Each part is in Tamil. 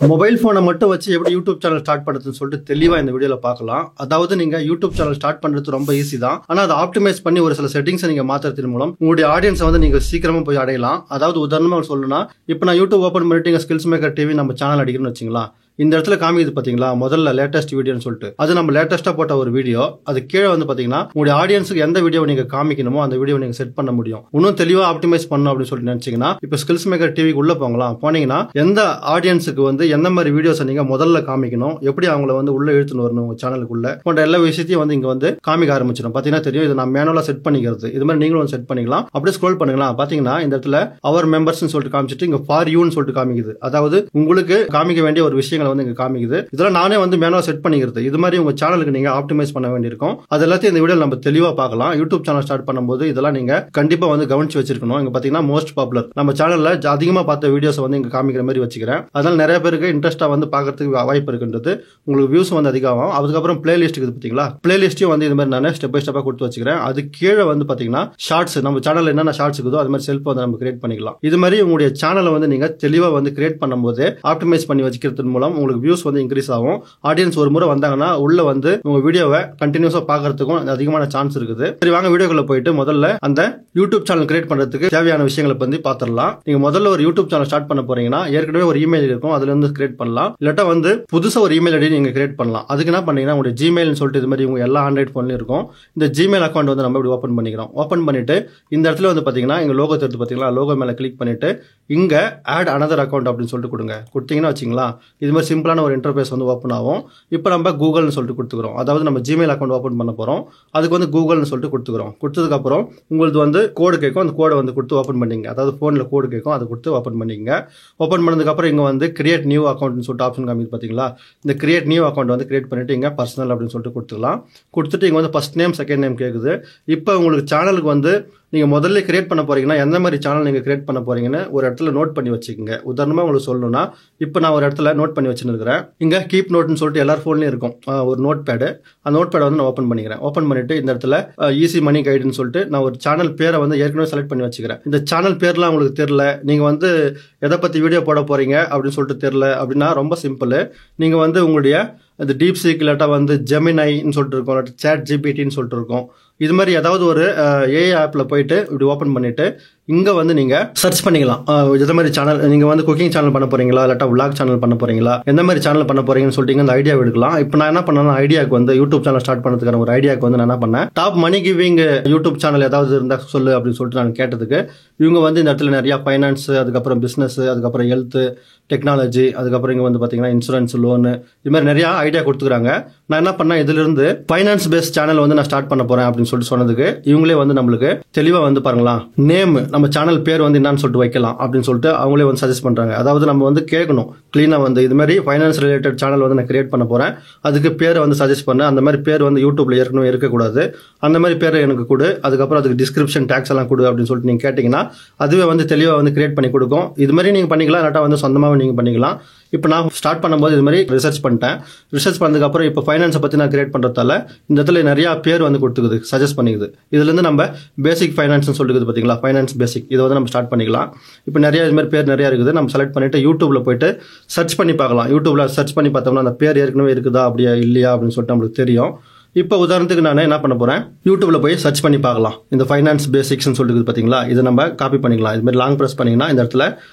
மொபைல் ஃபோனை மட்டும் வச்சு எப்படி யூடியூப் சேனல் ஸ்டார்ட் பண்ணுறதுன்னு சொல்லிட்டு தெளிவாக இந்த வீடியோவில் பார்க்கலாம். அதாவது நீங்கள் யூடியூப் சேனல் ஸ்டார்ட் பண்ணுறது ரொம்ப ஈஸி தான். ஆனால் அதை ஆப்டிமைஸ் பண்ணி ஒரு சில செட்டிங்ஸை நீங்கள் மாற்றுறதன் மூலம் உங்களுடைய ஆடியன்ஸை வந்து நீங்கள் சீக்கிரமாக போய் அடையலாம். அதாவது உதாரணமாக சொல்லணும்னா, இப்போ நான் யூடியூப் ஓப்பன் பண்ணிட்டு ஸ்கில்ஸ் மேக்கர் டிவி நம்ம சேனல் அடிக்கணும்னு வச்சுங்களா, இந்த இடத்துல காமிக்குது பாத்தீங்களா, முதல்ல லேட்டஸ்ட் வீடியோன்னு சொல்லிட்டு அது நம்ம லேட்டஸ்டா போட்ட ஒரு வீடியோ. அது கீழே வந்து பாத்தீங்கன்னா உங்களுடைய ஆடியன்ஸுக்கு எந்த வீடியோ நீங்க காமிக்கணுமோ அந்த வீடியோ நீங்க செட் பண்ண முடியும். இன்னும் தெளிவா ஆப்டிமைஸ் பண்ணணும் அப்படின்னு சொல்லிட்டு நினைச்சீங்கன்னா, இப்போ ஸ்கில்ஸ் மேக்கர் டிவிக்கு உள்ள போங்களாம். போனீங்கன்னா எந்த ஆடியன்ஸுக்கு வந்து எந்த மாதிரி வீடியோஸ் நீங்க முதல்ல காமிக்கணும், எப்படி அவங்கள வந்து உள்ள இழுத்துன்னு வரணும் உங்க சேனலுக்குள்ள போன்ற எல்லா விஷயத்தையும் வந்து இங்க வந்து காமிக்க ஆரம்பிச்சிடும். பாத்தீங்கன்னா தெரியும், இது நான் மேனுவலா செட் பண்ணிக்கிறது. இது மாதிரி நீங்களும் வந்து செட் பண்ணிக்கலாம். அப்படியே ஸ்க்ரோல் பண்ணுங்களா, பாத்தீங்கன்னா இந்த இடத்துல அவர் மெம்பர்ஸ் சொல்லிட்டு காமிச்சிட்டு இங்க ஃபார் யூன்னு சொல்லிட்டு காமிக்குது. அதாவது உங்களுக்கு காமிக்க வேண்டிய ஒரு விஷயங்களை வந்து இங்க காமிக்குது. இதெல்லாம் நானே வந்து மேனுவலா செட் பண்ணிக்கிறது. இது மாதிரி உங்க சேனலுக்கு நீங்க ஆப்டிமைஸ் பண்ண வேண்டியிருக்கும். அது எல்லாத்தையும் இந்த வீடியோல நம்ம தெளிவா பார்க்கலாம். யூடியூப் சேனல் ஸ்டார்ட் பண்ணும்போது இதெல்லாம் நீங்க கண்டிப்பா வந்து கவனிச்சு வச்சிருக்கணும். இங்க பாத்தீங்கன்னா மோஸ்ட் பாப்புலர் நம்ம சேனல்ல அதிகமா பார்த்த வீடியோஸ் வந்து இங்க காமிக்கிற மாதிரி வச்சுக்கிறேன். அதனால நிறைய பேருக்கு இன்ட்ரெஸ்டா வந்து பார்க்கறதுக்கு வாய்ப்பு இருக்குன்றது. உங்களுக்கு வியூஸ் வந்து அதிகமாகும். அதுக்கப்புறம் பிளேலிஸ்ட் இருக்குது பாத்தீங்களா, பிளேலிஸ்டையும் வந்து இது மாதிரி நான் ஸ்டெப் பை ஸ்டெப்பா கொடுத்து வச்சுக்கிறேன். அது கீழே வந்து பாத்தீங்கன்னா ஷார்ட்ஸ், நம்ம சேனல்ல என்னென்ன ஷார்ட்ஸ் இருக்குதோ அது மாதிரி செல்ஃப் வந்து நம்ம கிரியேட் பண்ணிக்கலாம். இது மாதிரி உங்களுடைய சேனலை வந்து நீங்க தெளிவா வந்து கிரியேட் பண்ணும்போது ஆப்டிமைஸ் பண்ணி வச்சுக்கிறது மூலம் உங்களுக்கு வியூஸ் வந்து இன்க்ரீஸ் ஆகும். ஆடியன்ஸ் ஒரு முறை வந்தாங்கன்னா உள்ள வந்து உங்க வீடியோவை கண்டினியூஸா பார்க்கறதுக்கும் அதிகமான சான்ஸ் இருக்குது. சரி, வாங்க வீடியோக்குள்ள போயிட்டு முதல்ல அந்த யூடியூப் சேனல் கிரியேட் பண்றதுக்கு தேவையான விஷயங்களை பத்தி பார்த்துடலாம். நீங்க முதல்ல ஒரு யூடியூப் சேனல் ஸ்டார்ட் பண்ண போறீங்கன்னா ஏற்கனவே ஒரு இமெயில் இருக்கும், அதுல இருந்து கிரியேட் பண்ணலாம். இல்லாட்டா வந்து புதுசா ஒரு இமெயில் ஐடி நீங்க கிரியேட் பண்ணலாம். அதுக்கு என்ன பண்ணீங்கன்னா, உங்களுடைய ஜிமெயில் சொல்லிட்டு இது மாதிரி உங்க எல்லா ஆண்ட்ராய்ட் போன்லயும் இருக்கும். இந்த ஜிமெயில் அக்கௌண்ட் வந்து நம்ம இப்படி ஓபன் பண்ணிக்கிறோம். ஓபன் பண்ணிட்டு இந்த இடத்துல வந்து பாத்தீங்கன்னா இங்க லோகோ தெரிஞ்சு பாத்தீங்களா, லோகோ மேல கிளிக் பண்ணிட்டு இங்க ஆட் அனதர் அக்கௌண்ட் அப்படின்னு சொல்லிட்டு கொடுங்க. கொடுத்தீங்கன்னா வச்சுங்களா, இது மாதிரி சிம்பிளான ஒரு இன்டர்ஃபேஸ் வந்து ஓப்பன் ஆகும். இப்போ நம்ம கூகுள்னு சொல்லிட்டு கொடுத்துக்கிறோம். அதாவது நம்ம ஜிமெயில் அக்கௌண்ட் ஓப்பன் பண்ண போறோம். அதுக்கு வந்து கூகுள்னு சொல்லிட்டு கொடுத்துக்கிறோம். கொடுத்ததுக்கு அப்புறம் உங்களுக்கு வந்து கோடு கேட்கும். அந்த கோடை வந்து கொடுத்து ஓப்பன் பண்ணிங்க. அதாவது போன்ல கோடு கேட்கும், அதை கொடுத்து ஓப்பன் பண்ணிங்க. ஓப்பன் பண்ணதுக்கு அப்புறம் இங்க வந்து கிரியேட் நியூ அக்கௌண்ட்னு சொல்லிட்டு ஆப்ஷன் காமிக்குது பாத்தீங்களா. இந்த கிரியேட் நியூ அக்கௌண்ட் வந்து கிரியேட் பண்ணிட்டு இங்க பர்சனல் அப்படின்னு சொல்லிட்டு கொடுத்துக்கலாம். கொடுத்துட்டு இங்க வந்து ஃபர்ஸ்ட் நேம் செகண்ட் நேம் கேக்குது. இப்போ உங்களுக்கு சேனலுக்கு வந்து நீங்க முதல்ல கிரியேட் பண்ண போறீங்கன்னா எந்த மாதிரி சேனல் நீங்க கிரியேட் பண்ண போறீங்கன்னு ஒரு இடத்துல நோட் பண்ணி வச்சுக்கோங்க. உதாரணமா உங்களுக்கு சொல்லணும்னா, இப்போ நான் ஒரு இடத்துல நோட் பண்ணி வச்சுருக்கிறேன். இங்க கீப் நோட்னு சொல்லிட்டு எல்லார் போன்லயும் இருக்கும் ஒரு நோட் பேடு. அந்த நோட் பேடை வந்து நான் ஓப்பன் பண்ணிக்கிறேன். ஓப்பன் பண்ணிட்டு இந்த இடத்துல ஈஸி மணி கைடுன்னு சொல்லிட்டு நான் ஒரு சேனல் பேரை வந்து ஏற்கனவே செலக்ட் பண்ணி வச்சுக்கிறேன். இந்த சேனல் பேர்லாம் உங்களுக்கு தெரியல, நீங்க வந்து எதை பத்தி வீடியோ போட போறீங்க அப்படின்னு சொல்லிட்டு தெரியல அப்படின்னா ரொம்ப சிம்பிள். நீங்க வந்து உங்களுடைய அந்த டீப் சீக் இல்லாட்டா வந்து ஜெமினைன்னு சொல்லிட்டு இருக்கும், இல்லாட்டா சேட் ஜிபிடின்னு சொல்லிட்டு இருக்கும். இது மாதிரி ஏதாவது ஒரு ஏஐ ஆப்ல போயிட்டு இப்படி ஓப்பன் பண்ணிட்டு இங்க வந்து நீங்க சர்ச் பண்ணிக்கலாம். எந்த மாதிரி சேனல் நீங்க வந்து குக்கிங் சேனல் பண்ண போறீங்களா, இல்லாட்டா விளாக் சேனல் பண்ண போறீங்களா, எந்த மாதிரி சேனல் பண்ண போறீங்கன்னு சொல்லிட்டு அந்த ஐடியா எடுக்கலாம். இப்போ நான் என்ன பண்ணேன், ஐடியாக்கு வந்து யூடியூப் சேனல் ஸ்டார்ட் பண்ணதுக்கான ஒரு ஐடியாக்கு வந்து நான் என்ன பண்ணேன், டாப் மணி கிவிங் யூடியூப் சேனல் ஏதாவது இருந்தா சொல்லு அப்படின்னு சொல்லிட்டு நான் கேட்டதுக்கு இவங்க வந்து இந்த இடத்துல நிறைய ஃபைனான்ஸ், அதுக்கப்புறம் பிசினஸ், அதுக்கப்புறம் ஹெல்த், டெக்னாலஜி, அதுக்கப்புறம் இங்க வந்து பாத்தீங்கன்னா இன்சூரன்ஸ், லோனு, இது மாதிரி நிறைய ஐடியா கொடுத்துக்கிறாங்க. நான் என்ன பண்ணேன், இதுல இருந்து ஃபைனான்ஸ் பேஸ்ட் சேனல் வந்து நான் ஸ்டார்ட் பண்ண போறேன் அப்படின்னு சொல்லிட்டு சொன்னதுக்கு இவங்களே வந்து நம்மளுக்கு தெளிவா வந்து பாருங்களா, நேம் நம்ம சேனல் பேர் வந்து என்னன்னு சொல்லிட்டு வைக்கலாம் அப்படின்னு சொல்லிட்டு அவங்களே வந்து சஜஸ்ட் பண்றாங்க. அதாவது நம்ம வந்து கேட்கணும் கிளீனா வந்து இது மாதிரி ஃபைனான்ஸ் ரிலேட்டட் சேனல் வந்து நான் கிரியேட் பண்ண போறேன், அதுக்கு பேரை வந்து சஜஸ்ட் பண்ண. அந்த மாதிரி பேர் வந்து யூடியூப்ல ஏற்கனவே இருக்கக்கூடாது, அந்த மாதிரி பேரை எனக்கு கொடு, அதுக்கப்புறம் அதுக்கு டிஸ்கிரிப்ஷன் டேக்ஸ் எல்லாம் கொடு அப்படின்னு சொல்லிட்டு நீங்க கேட்டீங்கன்னா அதுவே வந்து தெளிவா வந்து கிரியேட் பண்ணி கொடுக்கும். இது மாதிரி நீங்க பண்ணிக்கலாம், இல்லாட்டா வந்து சொந்தமாவே நீங்க பண்ணிக்கலாம். இப்போ நான் ஸ்டார்ட் பண்ணும்போது இது மாதிரி ரிசர்ச் பண்ணிட்டேன். ரிசர்ச் பண்ணதுக்கு அப்புறம் இப்போ ஃபைனான்ஸை பத்தி நான் கிரியேட் பண்றதால இந்த இடத்துல நிறைய பேர் வந்து கொடுத்துக்குது, சஜஸ்ட் பண்ணிக்குது. இதுல இருந்து நம்ம பேசிக் ஃபைனான்ஸ் சொல்லிக்குது பாத்தீங்களா, ஃபைனான்ஸ் பேசிக், இதை வந்து நம்ம ஸ்டார்ட் பண்ணிக்கலாம். இப்போ நிறைய இது மாதிரி பேர் நிறைய இருக்குது. நம்ம செலக்ட் பண்ணிட்டு யூடியூப்ல போயிட்டு சர்ச் பண்ணி பார்க்கலாம். யூடியூப்ல சர்ச் பண்ணி பார்த்தோம்னா அந்த பேர் ஏற்கனவே இருக்குதா அப்படியா இல்லையா அப்படின்னு சொல்லிட்டு நம்மளுக்கு தெரியும். இப்போ உதாரணத்துக்கு நான் என்ன பண்ண போறேன், யூடியூப்ல போய் சர்ச் பண்ணி பார்க்கலாம். இந்த ஃபைனான்ஸ் பேசிக்ஸ் சொல்லிட்டு பாத்தீங்களா, இதை நம்ம காப்பி பண்ணிக்கலாம். இது மாதிரி லாங் பிரஸ் பண்ணீங்கன்னா இந்த இடத்துல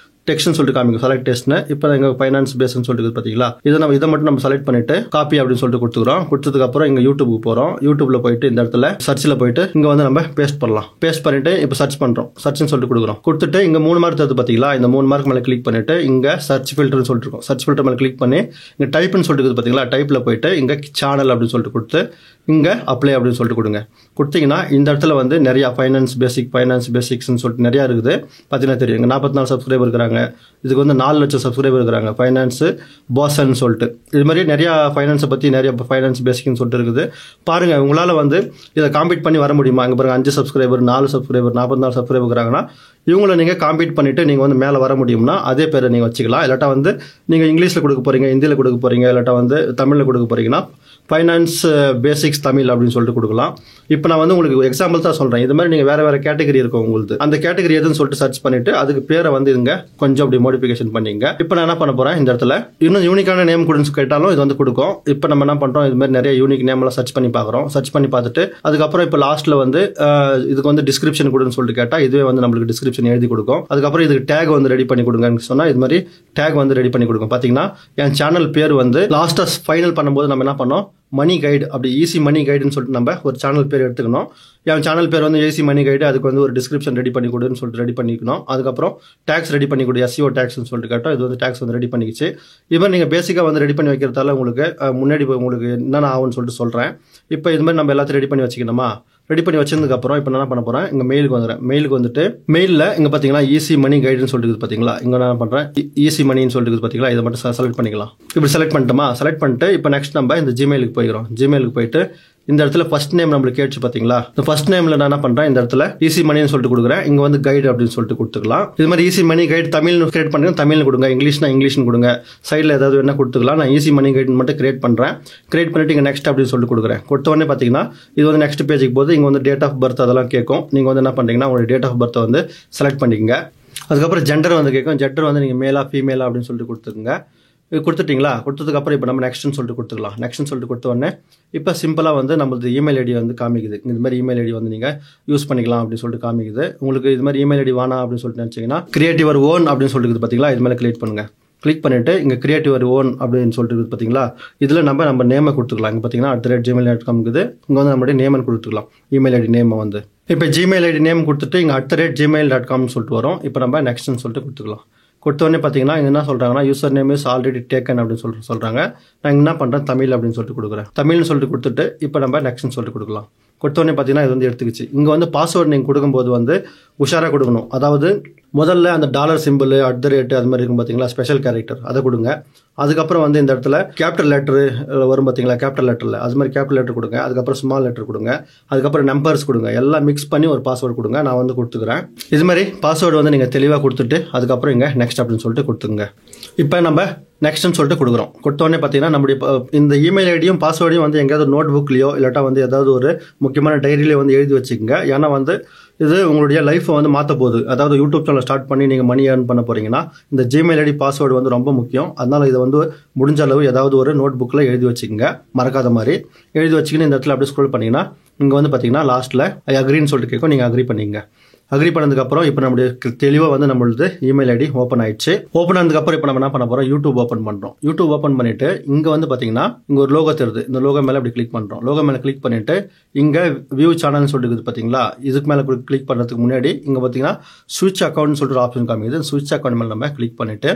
டெக்ஸ்ட்னு சொல்லிட்டு காமிக்கும், செலக்ட் டெக்ஸ்ட்னு. இப்போ எங்க ஃபைனான்ஸ் பேஸ்னு சொல்லிட்டு பாத்தீங்களா, இதை மட்டும் நம்ம செலக்ட் பண்ணிட்டு காப்பி அப்படின்னு சொல்லிட்டு கொடுத்துக்கிறோம். கொடுத்ததுக்கு அப்புறம் இங்க யூடியூபுக்கு போறோம். யூடியூப்ல போயிட்டு இந்த இடத்துல சர்ச்ல போயிட்டு இங்க வந்து நம்ம பேஸ்ட் பண்ணலாம். பேஸ்ட் பண்ணிட்டு இப்போ சர்ச் பண்றோம், சர்ச்னு சொல்லிட்டு கொடுக்குறோம். கொடுத்துட்டு இங்க 3 மார்க் தருது பாத்தீங்களா, இந்த 3 மார்க் மேல கிளிக் பண்ணிட்டு இங்க சர்ச் ஃபில்டர்னு சொல்லிட்டு இருக்கும். சர்ச் ஃபில்டர் மேல கிளிக் பண்ணி இங்க டைப்னு சொல்லிட்டு பாத்தீங்களா, டைப்ல போயிட்டு இங்க சேனல் அப்படின்னு சொல்லிட்டு கொடுத்து இங்க அப்ளை அப்படின்னு சொல்லிட்டு கொடுங்க. கொடுத்தீங்கன்னா இந்த இடத்துல வந்து நிறைய ஃபைனான்ஸ் பேசிக்ஸ்னு சொல்லிட்டு நிறைய இருக்குது. பாத்தீங்கன்னா தெரியும், இங்க 44 சப்ஸ்கிரைபர் இருக்கிறாங்க. இதுக்கு வந்து 4 லட்சம் சப்ஸ்கிரைபர் இருக்கிறாங்க. ஃபைனான்ஸ் பாஸ்ன்னு சொல்லிட்டு இது மாதிரி நிறைய ஃபைனான்ஸை பத்தி நிறைய ஃபைனான்ஸ் பேசிக்னு சொல்லிட்டு இருக்குது. பாருங்க, உங்களால வந்து இதை காம்பீட் பண்ணி வர முடியுமா? இங்க பாருங்க 5 சப்ஸ்கிரைபர், 4 சப்ஸ்கிரைபர், 44 சப்ஸ்கிரைபர் இருக்கிறாங்கன்னா இவங்களை நீங்க காம்பீட் பண்ணிட்டு நீங்க வந்து மேல வர முடியும்னா அதே பேரை நீங்க வச்சுக்கலாம். இல்லாட்டா வந்து நீங்க இங்கிலீஷ்ல கொடுக்க போறீங்க, ஹிந்தியில கொடுக்க போறீங்க, இல்லாட்டா வந்து தமிழ்ல கொடுக்க போறீங்கன்னா ஃபைனான்ஸ் பேசிக்ஸ் தமிழ் அப்படின்னு சொல்லிட்டு கொடுக்கலாம். இப்போ நான் வந்து உங்களுக்கு எக்ஸாம்பிள் தான் சொல்கிறேன். இது மாதிரி நீங்கள் வேறு கேட்டகரி இருக்கும் உங்களுக்கு. அந்த கேட்டகரி எதுன்னு சொல்லிட்டு சர்ச் பண்ணிட்டு அதுக்கு பேரை வந்து இங்க கொஞ்சம் அப்படி மோடிஃபிகேஷன் பண்ணிங்க. இப்போ நான் என்ன பண்ண போகிறேன், இந்த இடத்துல இன்னும் யூனிக்கான நேம் கொடுன்னு கேட்டாலும் இது வந்து கொடுக்கும். இப்போ நம்ம என்ன பண்ணுறோம், இது மாதிரி நிறைய யூனிக் நேம் எல்லாம் சர்ச் பண்ணி பார்க்குறோம். சர்ச் பண்ணி பார்த்துட்டு அதுக்கப்புறம் இப்போ லாஸ்ட்டில் வந்து இதுக்கு வந்து டிஸ்கிரிப்ஷன் கொடுன்னு சொல்லிட்டு கேட்டால் இதுவே வந்து நம்மளுக்கு டிஸ்கிரிப்ஷன் எழுதி கொடுக்கும். அதுக்கப்புறம் இதுக்கு டேக் வந்து ரெடி பண்ணி கொடுங்கன்னு சொன்னால் இது மாதிரி டேக் வந்து ரெடி பண்ணி கொடுக்கும். பார்த்தீங்கன்னா என் சேனல் பேர் வந்து லாஸ்ட்டாக ஃபைனல் பண்ணும்போது நம்ம என்ன பண்ணோம், மணி கைடு, அப்படி ஈஸி மணி கைடுன்னு சொல்லிட்டு நம்ம ஒரு சேனல் பேர் எடுத்துக்கணும். என் சேனல் பேர் வந்து ஈஸி மணி கைடு, அதுக்கு வந்து ஒரு டிஸ்கிரிப்ஷன் ரெடி பண்ணி கொடுன்னு சொல்லிட்டு ரெடி பண்ணிக்கணும். அதுக்கப்புறம் டேக்ஸ் ரெடி பண்ணி கொடு, SEO டேக்ஸ்னு சொல்லிட்டு கேட்டோம். இது வந்து டேக்ஸ் வந்து ரெடி பண்ணிக்கிச்சு. இது நீங்கள் பேசிக்காக வந்து ரெடி பண்ணி வைக்கிறதால உங்களுக்கு முன்னாடி உங்களுக்கு என்னென்ன ஆகும்னு சொல்லிட்டு சொல்கிறேன். இப்போ இது மாதிரி நம்ம எல்லாத்தையும் ரெடி பண்ணி வச்சுக்கணுமா? ரெடி பண்ணி வச்சதுக்கப்புறம் இப்போ என்ன பண்ண போகிறேன், இங்கே மெயிலுக்கு வந்துடுறேன். மெயிலுக்கு வந்துட்டு மெயிலில் இங்கே பார்த்தீங்கன்னா ஈஸி மணி கைடுன்னு சொல்லிட்டு பார்த்தீங்களா, இங்கே நான் பண்ணுறேன் ஈஸி மணின்னு சொல்லிட்டு பார்த்தீங்களா, இதை மட்டும் செலக்ட் பண்ணிக்கலாம். இப்படி செலக்ட் பண்ணிட்டோமா? செலக்ட் பண்ணிட்டு இப்போ நெக்ஸ்ட் நம்ம இந்த ஜிமெயிலுக்கு போய்க்கிறோம். ஜிமெயிலுக்கு போயிட்டு இந்த இடத்துல ஃபர்ஸ்ட் நேம் நம்மளுக்கு கேட்டு பார்த்தீங்களா, இந்த ஃபர்ஸ்ட் நேமில் நான் என்ன பண்ணுறேன், இந்த இடத்துல ஈஸி மணின்னு சொல்லிட்டு கொடுக்குறேன். இங்கே வந்து கைடு அப்படின்னு சொல்லிட்டு கொடுத்துக்கலாம். இது மாதிரி ஈஸி மணி கைடு தமிழ்னு கிரியேட் பண்ணுங்க, தமிழ்னு கொடுங்க, இங்கிலீஷ்னா இங்கிலீஷ்னு கொடுங்க, சைடில் ஏதாவது என்ன கொடுத்துக்கலாம். நான் ஈஸி மணி கைடு மட்டும் கிரியேட் பண்ணுறேன். கிரியேட் பண்ணிட்டு இங்கே நெக்ஸ்ட் அப்படின்னு சொல்லிட்டு கொடுக்குறேன். கொடுத்த உடனே பார்த்தீங்கன்னா இது வந்து நெக்ஸ்ட் பேஜுக்கு போது இங்கே வந்து டேட் ஆஃப் பர்த் அதெல்லாம் கேட்கும். நீங்கள் வந்து என்ன பண்ணுறீங்கன்னா உங்களுடைய டேட் ஆஃப் பர்த்தை வந்து செலக்ட் பண்ணிக்கங்க. அதுக்கப்புறம் ஜெண்டர் வந்து கேட்கும். ஜெண்டர் வந்து நீங்கள் மேலா ஃபீமேலா அப்படின்னு சொல்லிட்டு கொடுத்துருங்க. இது கொடுத்துட்டிங்களா? கொடுத்ததுக்கப்புறம் இப்போ நம்ம நெக்ஸ்ட்னு சொல்லிட்டு கொடுத்துக்கலாம். நெக்ஸ்ட்னு சொல்லிட்டு கொடுத்த உடனே இப்போ சிம்பிளாக வந்து நம்மளது இமெயில் ஐடி வந்து காமிக்குது. இந்த மாதிரி இமெயில் ஐடி வந்து நீங்கள் யூஸ் பண்ணிக்கலாம் அப்படின்னு சொல்லிட்டு காமிக்குது. உங்களுக்கு இது மாதிரி இமெயில் ஐடி வேணாம் அப்படின்னு சொல்லிட்டு நினச்சிங்கன்னா கிரியேட் யுவர் ஓன் அப்படின்னு சொல்லிட்டு பார்த்தீங்களா, இது மேலே கிளிக் பண்ணுங்கள். கிளிக் பண்ணிவிட்டு இங்கே கிரியேட் யுவர் ஓன் அப்படின்னு சொல்லிட்டு பார்த்தீங்களா, இதில் நம்ம நேமை கொடுத்துக்கலாம். இங்கே பார்த்தீங்கன்னா @gmail.com இருக்குது. இங்கே வந்து நம்மளுடைய நேமை கொடுத்துக்கலாம், இமெயில் ஐடி நேமை வந்து. இப்போ ஜிமெயில் ஐடி நேம் கொடுத்துட்டு இங்கே @gmail.com சொல்லிட்டு வரும். இப்போ நம்ம நெக்ஸ்ட்னு சொல்லிட்டு கொடுத்துக்கலாம். கொடுத்தோடனே பார்த்தீங்கன்னா இங்கே என்ன சொல்கிறாங்கன்னா user name is already taken அப்படின்னு சொல்கிறாங்க. நான் என்ன பண்ணுறேன், தமிழ் அப்படின்னு சொல்லிட்டு கொடுக்குறேன். தமிழ்னு சொல்லிட்டு கொடுத்துட்டு இப்போ நம்ம நெக்ஸ்ட்னு சொல்லிட்டு கொடுக்கலாம். கொடுத்தோடனே பார்த்தீங்கன்னா இது வந்து எடுத்துக்கிச்சு. இங்கே வந்து பாஸ்வேர்டு நீங்கள் கொடுக்கும்போது வந்து உஷாராக கொடுக்கணும். அதாவது முதல்ல அந்த டாலர் சிம்பிள் @ அது மாதிரி இருக்கும் பார்த்தீங்களா, ஸ்பெஷல் கேரக்டர் அதை கொடுங்க. அதுக்கப்புறம் வந்து இந்த இடத்துல கேபிட்டல் லெட்டர் வரும் பார்த்தீங்களா, கேபிட்டல் லெட்டரில் அது மாதிரி கேபிட்டல் லெட்டர் கொடுங்க. அதுக்கப்புறம் ஸ்மால் லெட்டர் கொடுங்க. அதுக்கப்புறம் நம்பர்ஸ் கொடுங்க. எல்லாம் மிக்ஸ் பண்ணி ஒரு பாஸ்வேர்டு கொடுங்க. நான் வந்து கொடுத்துக்கிறேன். இது மாதிரி பாஸ்வேர்டு வந்து நீங்கள் தெளிவாக கொடுத்துட்டு அதுக்கப்புறம் இங்கே நெக்ஸ்ட் அப்படின்னு சொல்லிட்டு கொடுத்துங்க. இப்போ நம்ம நெக்ஸ்ட்னு சொல்லிட்டு கொடுக்குறோம். கொடுத்தோடனே பார்த்தீங்கன்னா நம்முடைய இந்த இமெயில் ஐடியும் பாஸ்வேர்டையும் வந்து எங்கேயாவது நோட் புக்லையோ இல்லாட்டா வந்து ஏதாவது ஒரு முக்கியமான டைரியிலையோ வந்து எழுதி வச்சுக்கோங்க. ஏன்னா வந்து இது உங்களுடைய லைஃப்பை வந்து மாற்ற போகுது. அதாவது யூடியூப் சேனல் ஸ்டார்ட் பண்ணி நீங்கள் மணி ஏர்ன் பண்ண போகிறீங்கன்னா இந்த ஜிமெயில் ஐடி பாஸ்வேர்டு வந்து ரொம்ப முக்கியம். அதனால் இதை வந்து முடிஞ்ச அளவு ஏதாவது ஒரு நோட் புக்கில் எழுதி வச்சுக்கோங்க, மறக்காத மாதிரி எழுதி வச்சுக்கின்னு இந்த இடத்துல அப்படியே ஸ்க்ரோல் பண்ணிங்கன்னா இங்கே வந்து பார்த்தீங்கன்னா லாஸ்ட்டில் ஐ அக்ரின்னு சொல்லிட்டு கேட்கும். நீங்கள் அக்ரி பண்ணிங்க. அக்ரி பண்ணதுக்கப்புறம் இப்போ நம்மளுடைய தெளிவாக வந்து நம்மளது இமெயில் ஐடி ஓப்பன் ஆயிடுச்சு. ஓப்பன் ஆனதுக்கப்புறம் இப்போ நம்ம என்ன பண்ண போகிறோம், யூடியூப் ஓப்பன் பண்ணுறோம். யூடியூப் ஓப்பன் பண்ணிவிட்டு இங்கே வந்து பார்த்தீங்கன்னா இங்கே ஒரு லோகோ தெரியுது. இந்த லோகோ மேலே அப்படி கிளிக் பண்ணுறோம். லோகோ மேலே கிளிக் பண்ணிவிட்டு இங்கே வியூ சேனல்னு சொல்லிட்டு இருக்குது பார்த்தீங்களா, இதுக்கு மேலே கிளிக் பண்ணுறதுக்கு முன்னாடி இங்கே பார்த்தீங்கன்னா ஸ்விட்ச் அக்கௌண்ட்னு சொல்லிட்டு ஒரு ஆப்ஷன் காமிக்குது. ஸ்விட்ச் அக்கௌண்ட் மேலே நம்ம கிளிக் பண்ணிவிட்டு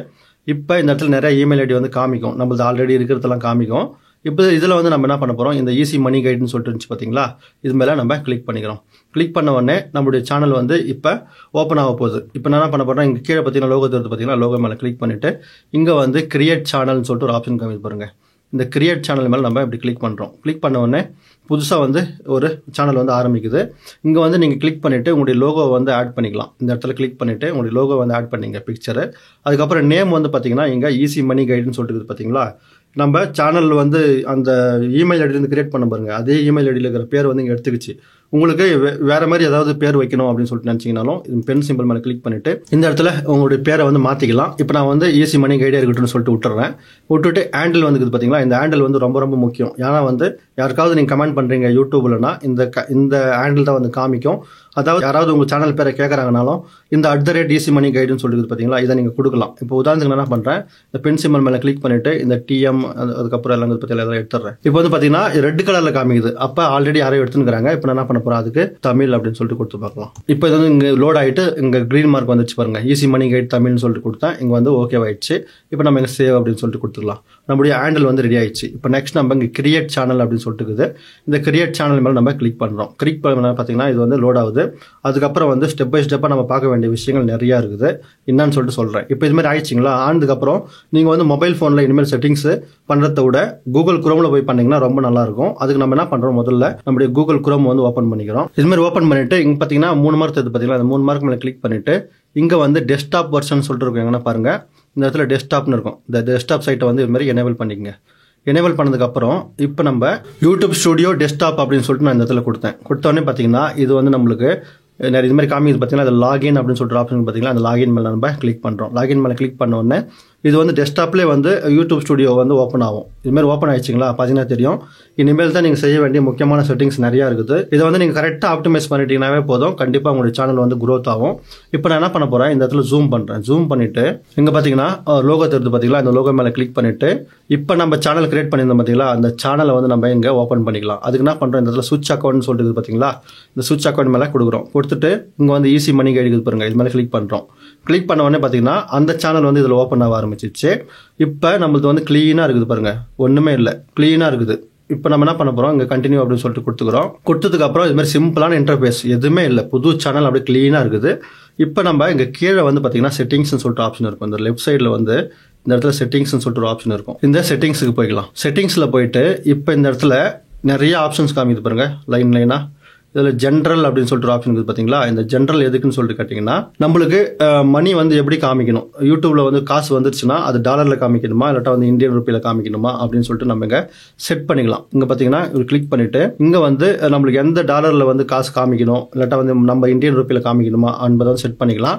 இப்போ இந்த இடத்துல நிறைய இமெயில் ஐடி வந்து காமிக்கும். நம்மளது ஆல்ரெடி இருக்கிறதெல்லாம் காமிக்கும். இப்போ இதில் வந்து நம்ம என்ன பண்ண போகிறோம், இந்த ஈஸி மணி கைடுன்னு சொல்லிட்டு இருந்துச்சு பார்த்தீங்களா, இது மேலே நம்ம கிளிக் பண்ணிக்கிறோம். கிளிக் பண்ண உடனே நம்மளுடைய சேனல் வந்து இப்போ ஓப்பன் ஆக போகுது. இப்போ நான் என்ன பண்ண போகிறேன், இங்கே கீழே பார்த்தீங்கன்னா லோகோ தெரியுது பார்த்தீங்கன்னா, லோகோ மேலே கிளிக் பண்ணிவிட்டு இங்கே வந்து கிரியேட் சேனல்னு சொல்லிட்டு ஒரு ஆப்ஷன் காமிச்சு பாருங்கள். இந்த கிரியேட் சேனல் மேலே நம்ம இப்படி கிளிக் பண்ணுறோம். கிளிக் பண்ண உடனே புதுசாக வந்து ஒரு சேனல் வந்து ஆரம்பிக்குது. இங்கே வந்து நீங்கள் கிளிக் பண்ணிவிட்டு உங்களுடைய லோகோவை வந்து ஆட் பண்ணிக்கலாம். இந்த இடத்துல கிளிக் பண்ணிவிட்டு உங்களுடைய லோகோ வந்து ஆட் பண்ணிங்க, பிக்சரு. அதுக்கப்புறம் நேம் வந்து பார்த்தீங்கன்னா இங்கே ஈஸி மணி கைடுன்னு சொல்லிட்டு இருக்குது பார்த்தீங்களா, நம்ம சேனல் வந்து அந்த இமெயில் ஐடியிலேருந்து கிரியேட் பண்ண பாருங்கள். அதே இமெயில் ஐடியில் இருக்கிற பேர் வந்து இங்கே எடுத்துக்கிச்சு. உங்களுக்கு வேறு மாதிரி ஏதாவது பேர் வைக்கணும் அப்படின்னு சொல்லிட்டு நினச்சிங்கனாலும் பென் சிம்பிள் மேலே கிளிக் பண்ணிவிட்டு இந்த இடத்துல உங்களுடைய பேரை வந்து மாற்றிக்கலாம். இப்போ நான் வந்து ஈஸி மணி கைடே இருக்கட்டும்னு சொல்லிட்டு விட்டுட்டு ஹேண்டில் வந்து பார்த்தீங்களா, இந்த ஹேண்டில் வந்து ரொம்ப ரொம்ப முக்கியம். ஏன்னா வந்து யாருக்காவது நீங்கள் கமெண்ட் பண்ணுறீங்க யூடியூப்லனா இந்த ஹேண்டில் தான் வந்து காமிக்கும். அதாவது யாராவது உங்கள் சேனல் பேரை கேட்குறாங்கனாலும் இந்த @ஈஸி மணி கைடுன்னு சொல்லிட்டு பார்த்தீங்களா, இதை நீங்கள் கொடுக்கலாம். இப்போ உதாரணத்துக்கு நான் என்ன பண்ணுறேன், இந்த பென் சிம்பிள் மேலே கிளிக் பண்ணிவிட்டு இந்த TM அதுக்கப்புறம் எல்லாம் பற்றி எல்லாம் எடுத்துடுறேன். இப்போ வந்து பார்த்தீங்கன்னா ரெட் கலரில் காமிக்குது. அப்போ ஆல்ரெடி யாரையும் எடுத்துக்கிறாங்க. இப்போ நான் என்ன பண்ண போகிறேன், அதுக்கு தமிழ் அப்படின்னு சொல்லிட்டு கொடுத்து பார்க்கலாம். இப்போ இது வந்து இங்கே லோட் ஆகிட்டு இங்கே க்ரீன் மார்க் வந்துச்சு பாருங்கள், ஈஸி மணி கைடு தமிழ்னு சொல்லிட்டு கொடுத்தேன். இங்கே வந்து ஓகே ஆயிடுச்சு. இப்போ நம்ம இங்கே சேவ் அப்படின்னு சொல்லிட்டு கொடுத்துக்கலாம். நம்மளுடைய ஹேண்டில் வந்து ரெடி ஆயிடுச்சு. இப்போ நெக்ஸ்ட் நம்ம இங்கே கிரியேட் சேனல் அப்படின்னு சொல்லிட்டு இருக்குது. இந்த கிரியேட் சேனல் மேலே நம்ம கிளிக் பண்ணுறோம். கிளிக் பண்ண பார்த்தீங்கன்னா இது வந்து லோட் ஆகுது. அதுக்கப்புறம் வந்து ஸ்டெப் பை ஸ்டெப்பாக நம்ம பார்க்க வேண்டிய விஷயங்கள் நிறையா இருக்குது. என்னன்னு சொல்லிட்டு சொல்கிறேன். இப்போ இது மாதிரி ஆயிடுச்சிங்களா, ஆனதுக்கப்புறம் நீங்கள் வந்து மொபைல் ஃபோனில் இனிமேல் செட்டிங்ஸ் பண்ணுறத விட கூகுள் குரோமில் போய் பண்ணிங்கன்னா ரொம்ப நல்லாயிருக்கும். அதுக்கு நம்ம என்ன பண்ணுறோம், முதல்ல நம்மளுடைய கூகுள் குரோம் வந்து ஓப்பன் பண்ணிக்கிறோம். இது மாதிரி ஓப்பன் பண்ணிவிட்டு இங்கே பார்த்தீங்கன்னா 3 மார்க் தெரியுது பார்த்தீங்களா, அந்த 3 மார்க் மேலே கிளிக் பண்ணிவிட்டு இங்கே வந்து டெஸ்க்டாப் வெர்ஷன் சொல்லிட்டு இருக்கும். எங்கன்னா பாருங்கள், இந்த இடத்துல டெஸ்க்டாப்னு இருக்கும். இந்த டெஸ்க்டாப் சைட்டை வந்து இது மாதிரி எனேபிள் பண்ணிக்கங்க. எனேபிள் பண்ணதுக்கப்புறம் இப்போ நம்ம யூடியூப் ஸ்டுடியோ டெஸ்க்டாப் அப்படின்னு சொல்லிட்டு நான் இந்த இடத்துல கொடுத்தோடனே பார்த்தீங்கன்னா இது வந்து நம்மளுக்கு நிறைய இது மாதிரி காமிக்குது பார்த்தீங்கன்னா அது லாகின் அப்படின்னு சொல்லிட்டு ஆப்ஷன் பார்த்தீங்கன்னா அந்த லாகின் மேலே நம்ம கிளிக் பண்ணுறோம். லாகின் மேலே கிளிக் பண்ண உடனே இது வந்து டெஸ்க்டாப்லேயே வந்து யூடியூப் ஸ்டுடியோ வந்து ஓப்பன் ஆகும். இதுமாதிரி ஓப்பன் ஆயிடுச்சிங்களா பார்த்தீங்கன்னா தெரியும். இனிமேல் தான் நீங்கள் செய்ய வேண்டிய முக்கியமான செட்டிங்ஸ் நிறையா இருக்குது. இதை வந்து நீங்கள் கரெக்டாக ஆப்டிமைஸ் பண்ணிட்டீங்கன்னாவே போதும், கண்டிப்பாக உங்களுடைய சேனல் வந்து க்ரோத் ஆகும். இப்போ நான் என்ன பண்ண போகிறேன், இந்த இடத்துல ஜூம் பண்ணுறேன். ஜூம் பண்ணிவிட்டு இங்கே பார்த்தீங்கன்னா லோகோ தெரியுது பார்த்தீங்களா, இந்த லோகோ மேலே கிளிக் பண்ணிவிட்டு இப்போ நம்ம சேனல் கிரியேட் பண்ணியிருந்தோம் பார்த்தீங்களா, அந்த சேனலை வந்து நம்ம இங்கே ஓப்பன் பண்ணிக்கலாம். அதுக்கு என்ன பண்ணுறோம், இந்த இடத்துல சுவிட்ச் அக்கௌண்ட்னு சொல்லிட்டு பார்த்தீங்களா, இந்த சுவிட்ச் அக்கௌண்ட் மேலே கொடுக்குறோம். கொடுத்துட்டு இங்கே வந்து ஈஸி மணி கைடு பாருங்க, இது மேலே கிளிக் பண்ணுறோம். கிளிக் பண்ண உடனே பார்த்தீங்கன்னா அந்த சேனல் வந்து இதில் ஓப்பன் ஆக ஆரம்பிச்சிச்சு. இப்போ நம்மளுக்கு வந்து க்ளீனாக இருக்குது பாருங்கள், ஒன்றுமே இல்லை, க்ளீனாக இருக்குது. இப்போ நம்ம என்ன பண்ண போகிறோம், இங்கே கண்டினியூ அப்படின்னு சொல்லிட்டு கொடுத்துக்கிறோம். கொடுத்ததுக்கப்புறம் இது மாதிரி சிம்பிளான இன்டர்ஃபேஸ் எதுவுமே இல்லை, புது சேனல் அப்படியே க்ளீனாக இருக்குது. இப்போ நம்ம இங்கே கீழே வந்து பார்த்தீங்கன்னா செட்டிங்ஸ்னு சொல்லிட்டு ஆப்ஷன் இருக்கும். இந்த லெஃப்ட் சைடில் வந்து இந்த இடத்துல செட்டிங்ஸ்னு சொல்லிட்டு ஒரு ஆப்ஷன் இருக்கும். இந்த செட்டிங்ஸுக்கு போய்க்கலாம். செட்டிங்ஸில் போயிட்டு இப்போ இந்த இடத்துல நிறைய ஆப்ஷன்ஸ் காமிக்குது பாருங்க, லைனாக. இதில் ஜென்ரல் அப்படின்னு சொல்லிட்டு ஒரு ஆப்ஷன் இருக்குது பார்த்தீங்களா. இந்த ஜென்ரல் எதுக்குன்னு சொல்லிட்டு கேட்டிங்கன்னா, நம்மளுக்கு மணி வந்து எப்படி காமிக்கணும், யூடியூப்ல வந்து காசு வந்துருச்சுன்னா அது டாலரில் காமிக்கணுமா இல்லாட்டா வந்து இந்தியன் ருப்பியில் காமிக்கணுமா அப்படின்னு சொல்லிட்டு நம்ம இங்கே செட் பண்ணிக்கலாம். இங்கே பார்த்தீங்கன்னா ஒரு கிளிக் பண்ணிட்டு இங்கே வந்து நம்மளுக்கு எந்த டாலரில் வந்து காசு காமிக்கணும் இல்லாட்டா வந்து நம்ம இந்தியன் ருப்பியில் காமிக்கணுமா என்பதை வந்து செட் பண்ணிக்கலாம்.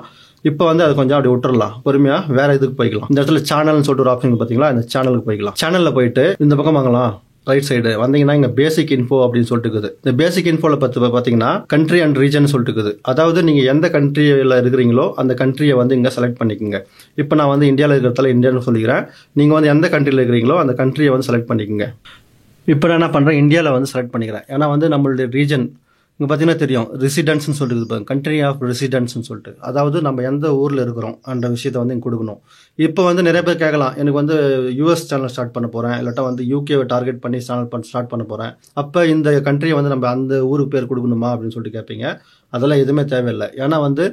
இப்போ வந்து அது கொஞ்சம் அப்படி விட்டுறலாம், பொறுமையாக வேற இதுக்கு போய்க்கலாம். இந்த இடத்துல சேனல்னு சொல்லிட்டு ஒரு ஆப்ஷன் பார்த்தீங்களா, இந்த சேனலுக்கு போய்க்கலாம். சேனலில் போயிட்டு இந்த பக்கம் வாங்கலாம். ரைட் சைடு வந்தீங்கன்னா இங்கே பேசிக் இன்ஃபோ அப்படின்னு சொல்லிட்டு இருக்குது. இந்த பேசிக் இன்ஃபோல பார்த்தீங்கன்னா கண்ட்ரி அண்ட் ரீஜன் சொல்லிட்டு இருக்குது. அதாவது நீங்கள் எந்த கண்ட்ரியில் இருக்கிறீங்களோ அந்த கண்ட்ரியை வந்து இங்கே செலக்ட் பண்ணிக்கோங்க. இப்போ நான் வந்து இந்தியாவில் இருக்கிறதால இந்தியான்னு சொல்லிக்கிறேன். நீங்கள் வந்து எந்த கண்ட்ரியில் இருக்கிறீங்களோ அந்த கண்ட்ரியை வந்து செலக்ட் பண்ணிக்கோங்க. இப்போ நான் என்ன பண்ணுறேன், இந்தியாவில் வந்து செலக்ட் பண்ணிக்கிறேன். ஏன்னா வந்து நம்மளுடைய ரீஜன் இங்கே பார்த்தீங்கன்னா தெரியும், ரெசிடென்ஸ்னு சொல்லிட்டு கண்ட்ரி ஆஃப் ரெசிடென்ஸ்னு சொல்லிட்டு, அதாவது நம்ம எந்த ஊரில் இருக்கிறோம் அந்த விஷயத்தை வந்து இங்கே கொடுக்கணும். இப்போ வந்து நிறைய பேர் கேட்கலாம், எனக்கு வந்து யூஎஸ் சேனல் ஸ்டார்ட் பண்ண போகிறேன் இல்லாட்டா வந்து யூகேவை டார்கெட் பண்ணி ஸ்டார்ட் பண்ண போகிறேன், அப்போ இந்த கண்ட்ரியை வந்து நம்ம அந்த ஊருக்கு பேர் கொடுக்கணுமா அப்படின்னு சொல்லிட்டு கேட்பீங்க. அதெல்லாம் எதுவுமே தேவையில்லை. ஏன்னா வந்து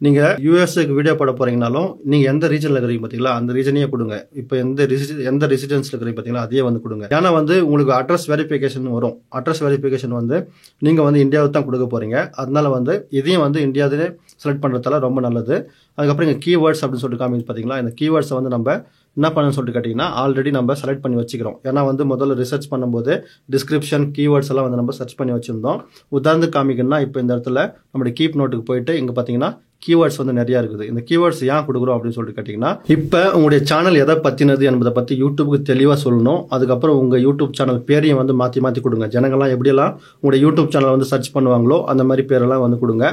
நீங்கள் யூஎஸ்க்கு வீடியோ போட போகிறீங்கனாலும் நீங்கள் எந்த ரீஜனில் இருக்கிறீங்க பார்த்தீங்களா அந்த ரீஜனையே கொடுங்க. இப்போ எந்த ரெசிடென்ஸில் இருக்கிறீங்க பார்த்தீங்களா அதையே வந்து கொடுங்க. ஏன்னா வந்து உங்களுக்கு அட்ரஸ் வெரிஃபிகேஷன் வரும். அட்ரஸ் வெரிஃபிகேஷன் வந்து நீங்கள் வந்து இந்தியாவுக்கு தான் கொடுக்க போகிறீங்க. அதனால வந்து இதையும் வந்து இந்தியாவிலே செலக்ட் பண்ணுறதால ரொம்ப நல்லது. அதுக்கப்புறம் இங்கே கீவேர்ட்ஸ் அப்படின்னு சொல்லிட்டு காமிச்சு பார்த்தீங்களா, இந்த கீவேர்ட்ஸை வந்து நம்ம என்ன பண்ணணும்னு சொல்லிட்டு கேட்டிங்கன்னா ஆல்ரெடி நம்ம செலக்ட் பண்ணி வச்சுக்கிறோம். ஏன்னா வந்து முதல்ல ரிசர்ச் பண்ணும்போது டிஸ்கிரிப்ஷன் கீவேர்ட்ஸ் எல்லாம் வந்து நம்ம சர்ச் பண்ணி வச்சுருந்தோம். உதாரணத்துக்கு காமிக்கணும்னா இப்போ இந்த இடத்துல நம்மளுடைய கீப் நோட்டுக்கு போயிட்டு இங்கே பார்த்தீங்கன்னா கீவேர்ட்ஸ் வந்து நிறையா இருக்குது. இந்த கீவேர்ட்ஸ் ஏன் கொடுக்குறோம் அப்படின்னு சொல்லிட்டு கேட்டிங்கன்னா, இப்போ உங்களுடைய சேனல் எதை பற்றினது என்பதை பற்றி யூடியூபுக்கு தெளிவாக சொல்லணும். அதுக்கப்புறம் உங்கள் யூடியூப் சேனல் பேரையும் வந்து மாற்றி கொடுங்க. ஜனங்கள்லாம் எப்படியெல்லாம் உங்களுடைய யூடியூப் சேனல் வந்து சர்ச் பண்ணுவாங்களோ அந்த மாதிரி பேரெல்லாம் வந்து கொடுங்க.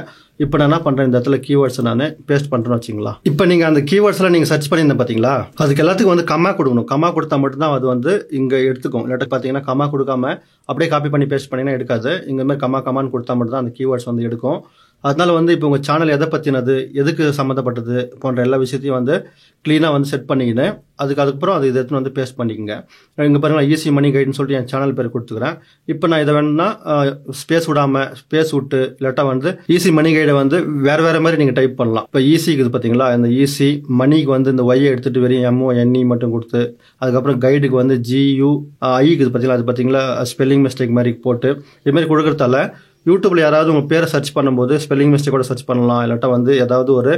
இப்போ நான் என்ன பண்ணுறேன், இந்த இடத்துல கீவேர்ட்ஸ் நான் பேஸ்ட் பண்ணுறேன்னு வச்சுங்களா. இப்போ நீங்கள் அந்த கீவேர்ட்ஸ்லாம் நீங்கள் சர்ச் பண்ணியிருந்தேன் பார்த்தீங்களா, அதுக்கு எல்லாத்துக்கும் வந்து கமா கொடுக்கணும். கமா கொடுத்தா மட்டும்தான் அது வந்து இங்கே எடுத்துக்கும். இல்லாட்டி பார்த்தீங்கன்னா கமா கொடுக்காம அப்படியே காப்பி பண்ணி பேஸ்ட் பண்ணிங்கன்னா எடுக்காது. இங்கே மாதிரி கமான்னு கொடுத்தா மட்டும் தான் அந்த கீவேர்ட்ஸ் வந்து எடுக்கும். அதனால வந்து இப்போ உங்கள் சேனல் எதை பற்றினது, எதுக்கு சம்மந்தப்பட்டது போன்ற எல்லா விஷயத்தையும் வந்து க்ளீனாக வந்து செட் பண்ணிக்கின்னு அதுக்கப்புறம் அது எடுத்துன்னு வந்து பேஸ்ட் பண்ணிக்கோங்க. இங்கே பாருங்கள் ஈஸி மணி கைடுன்னு சொல்லிட்டு என் சேனல் பேர் கொடுத்துக்கிறேன். இப்போ நான் இதை வேணும்னா ஸ்பேஸ் விட்டு இல்லாட்டா வந்து ஈஸி மணி கைடை வந்து வேறு மாதிரி நீங்கள் டைப் பண்ணலாம். இப்போ ஈஸிக்கு இது பார்த்தீங்களா, இந்த ஈஸி மணிக்கு வந்து இந்த ஒய்யை எடுத்துகிட்டு வெறும் MONE மட்டும் கொடுத்து, அதுக்கப்புறம் கைடுக்கு வந்து GUI இது பார்த்தீங்களா, அது பார்த்தீங்களா ஸ்பெல்லிங் மிஸ்டேக் மாதிரி போட்டு இது மாதிரி கொடுக்குறதால யூடியூப்ல யாராவது உங்கள் பேரை சர்ச் பண்ணும்போது ஸ்பெல்லிங் மிஸ்டேக்கோட சர்ச் பண்ணலாம். இல்லாட்டா வந்து ஏதாவது ஒரு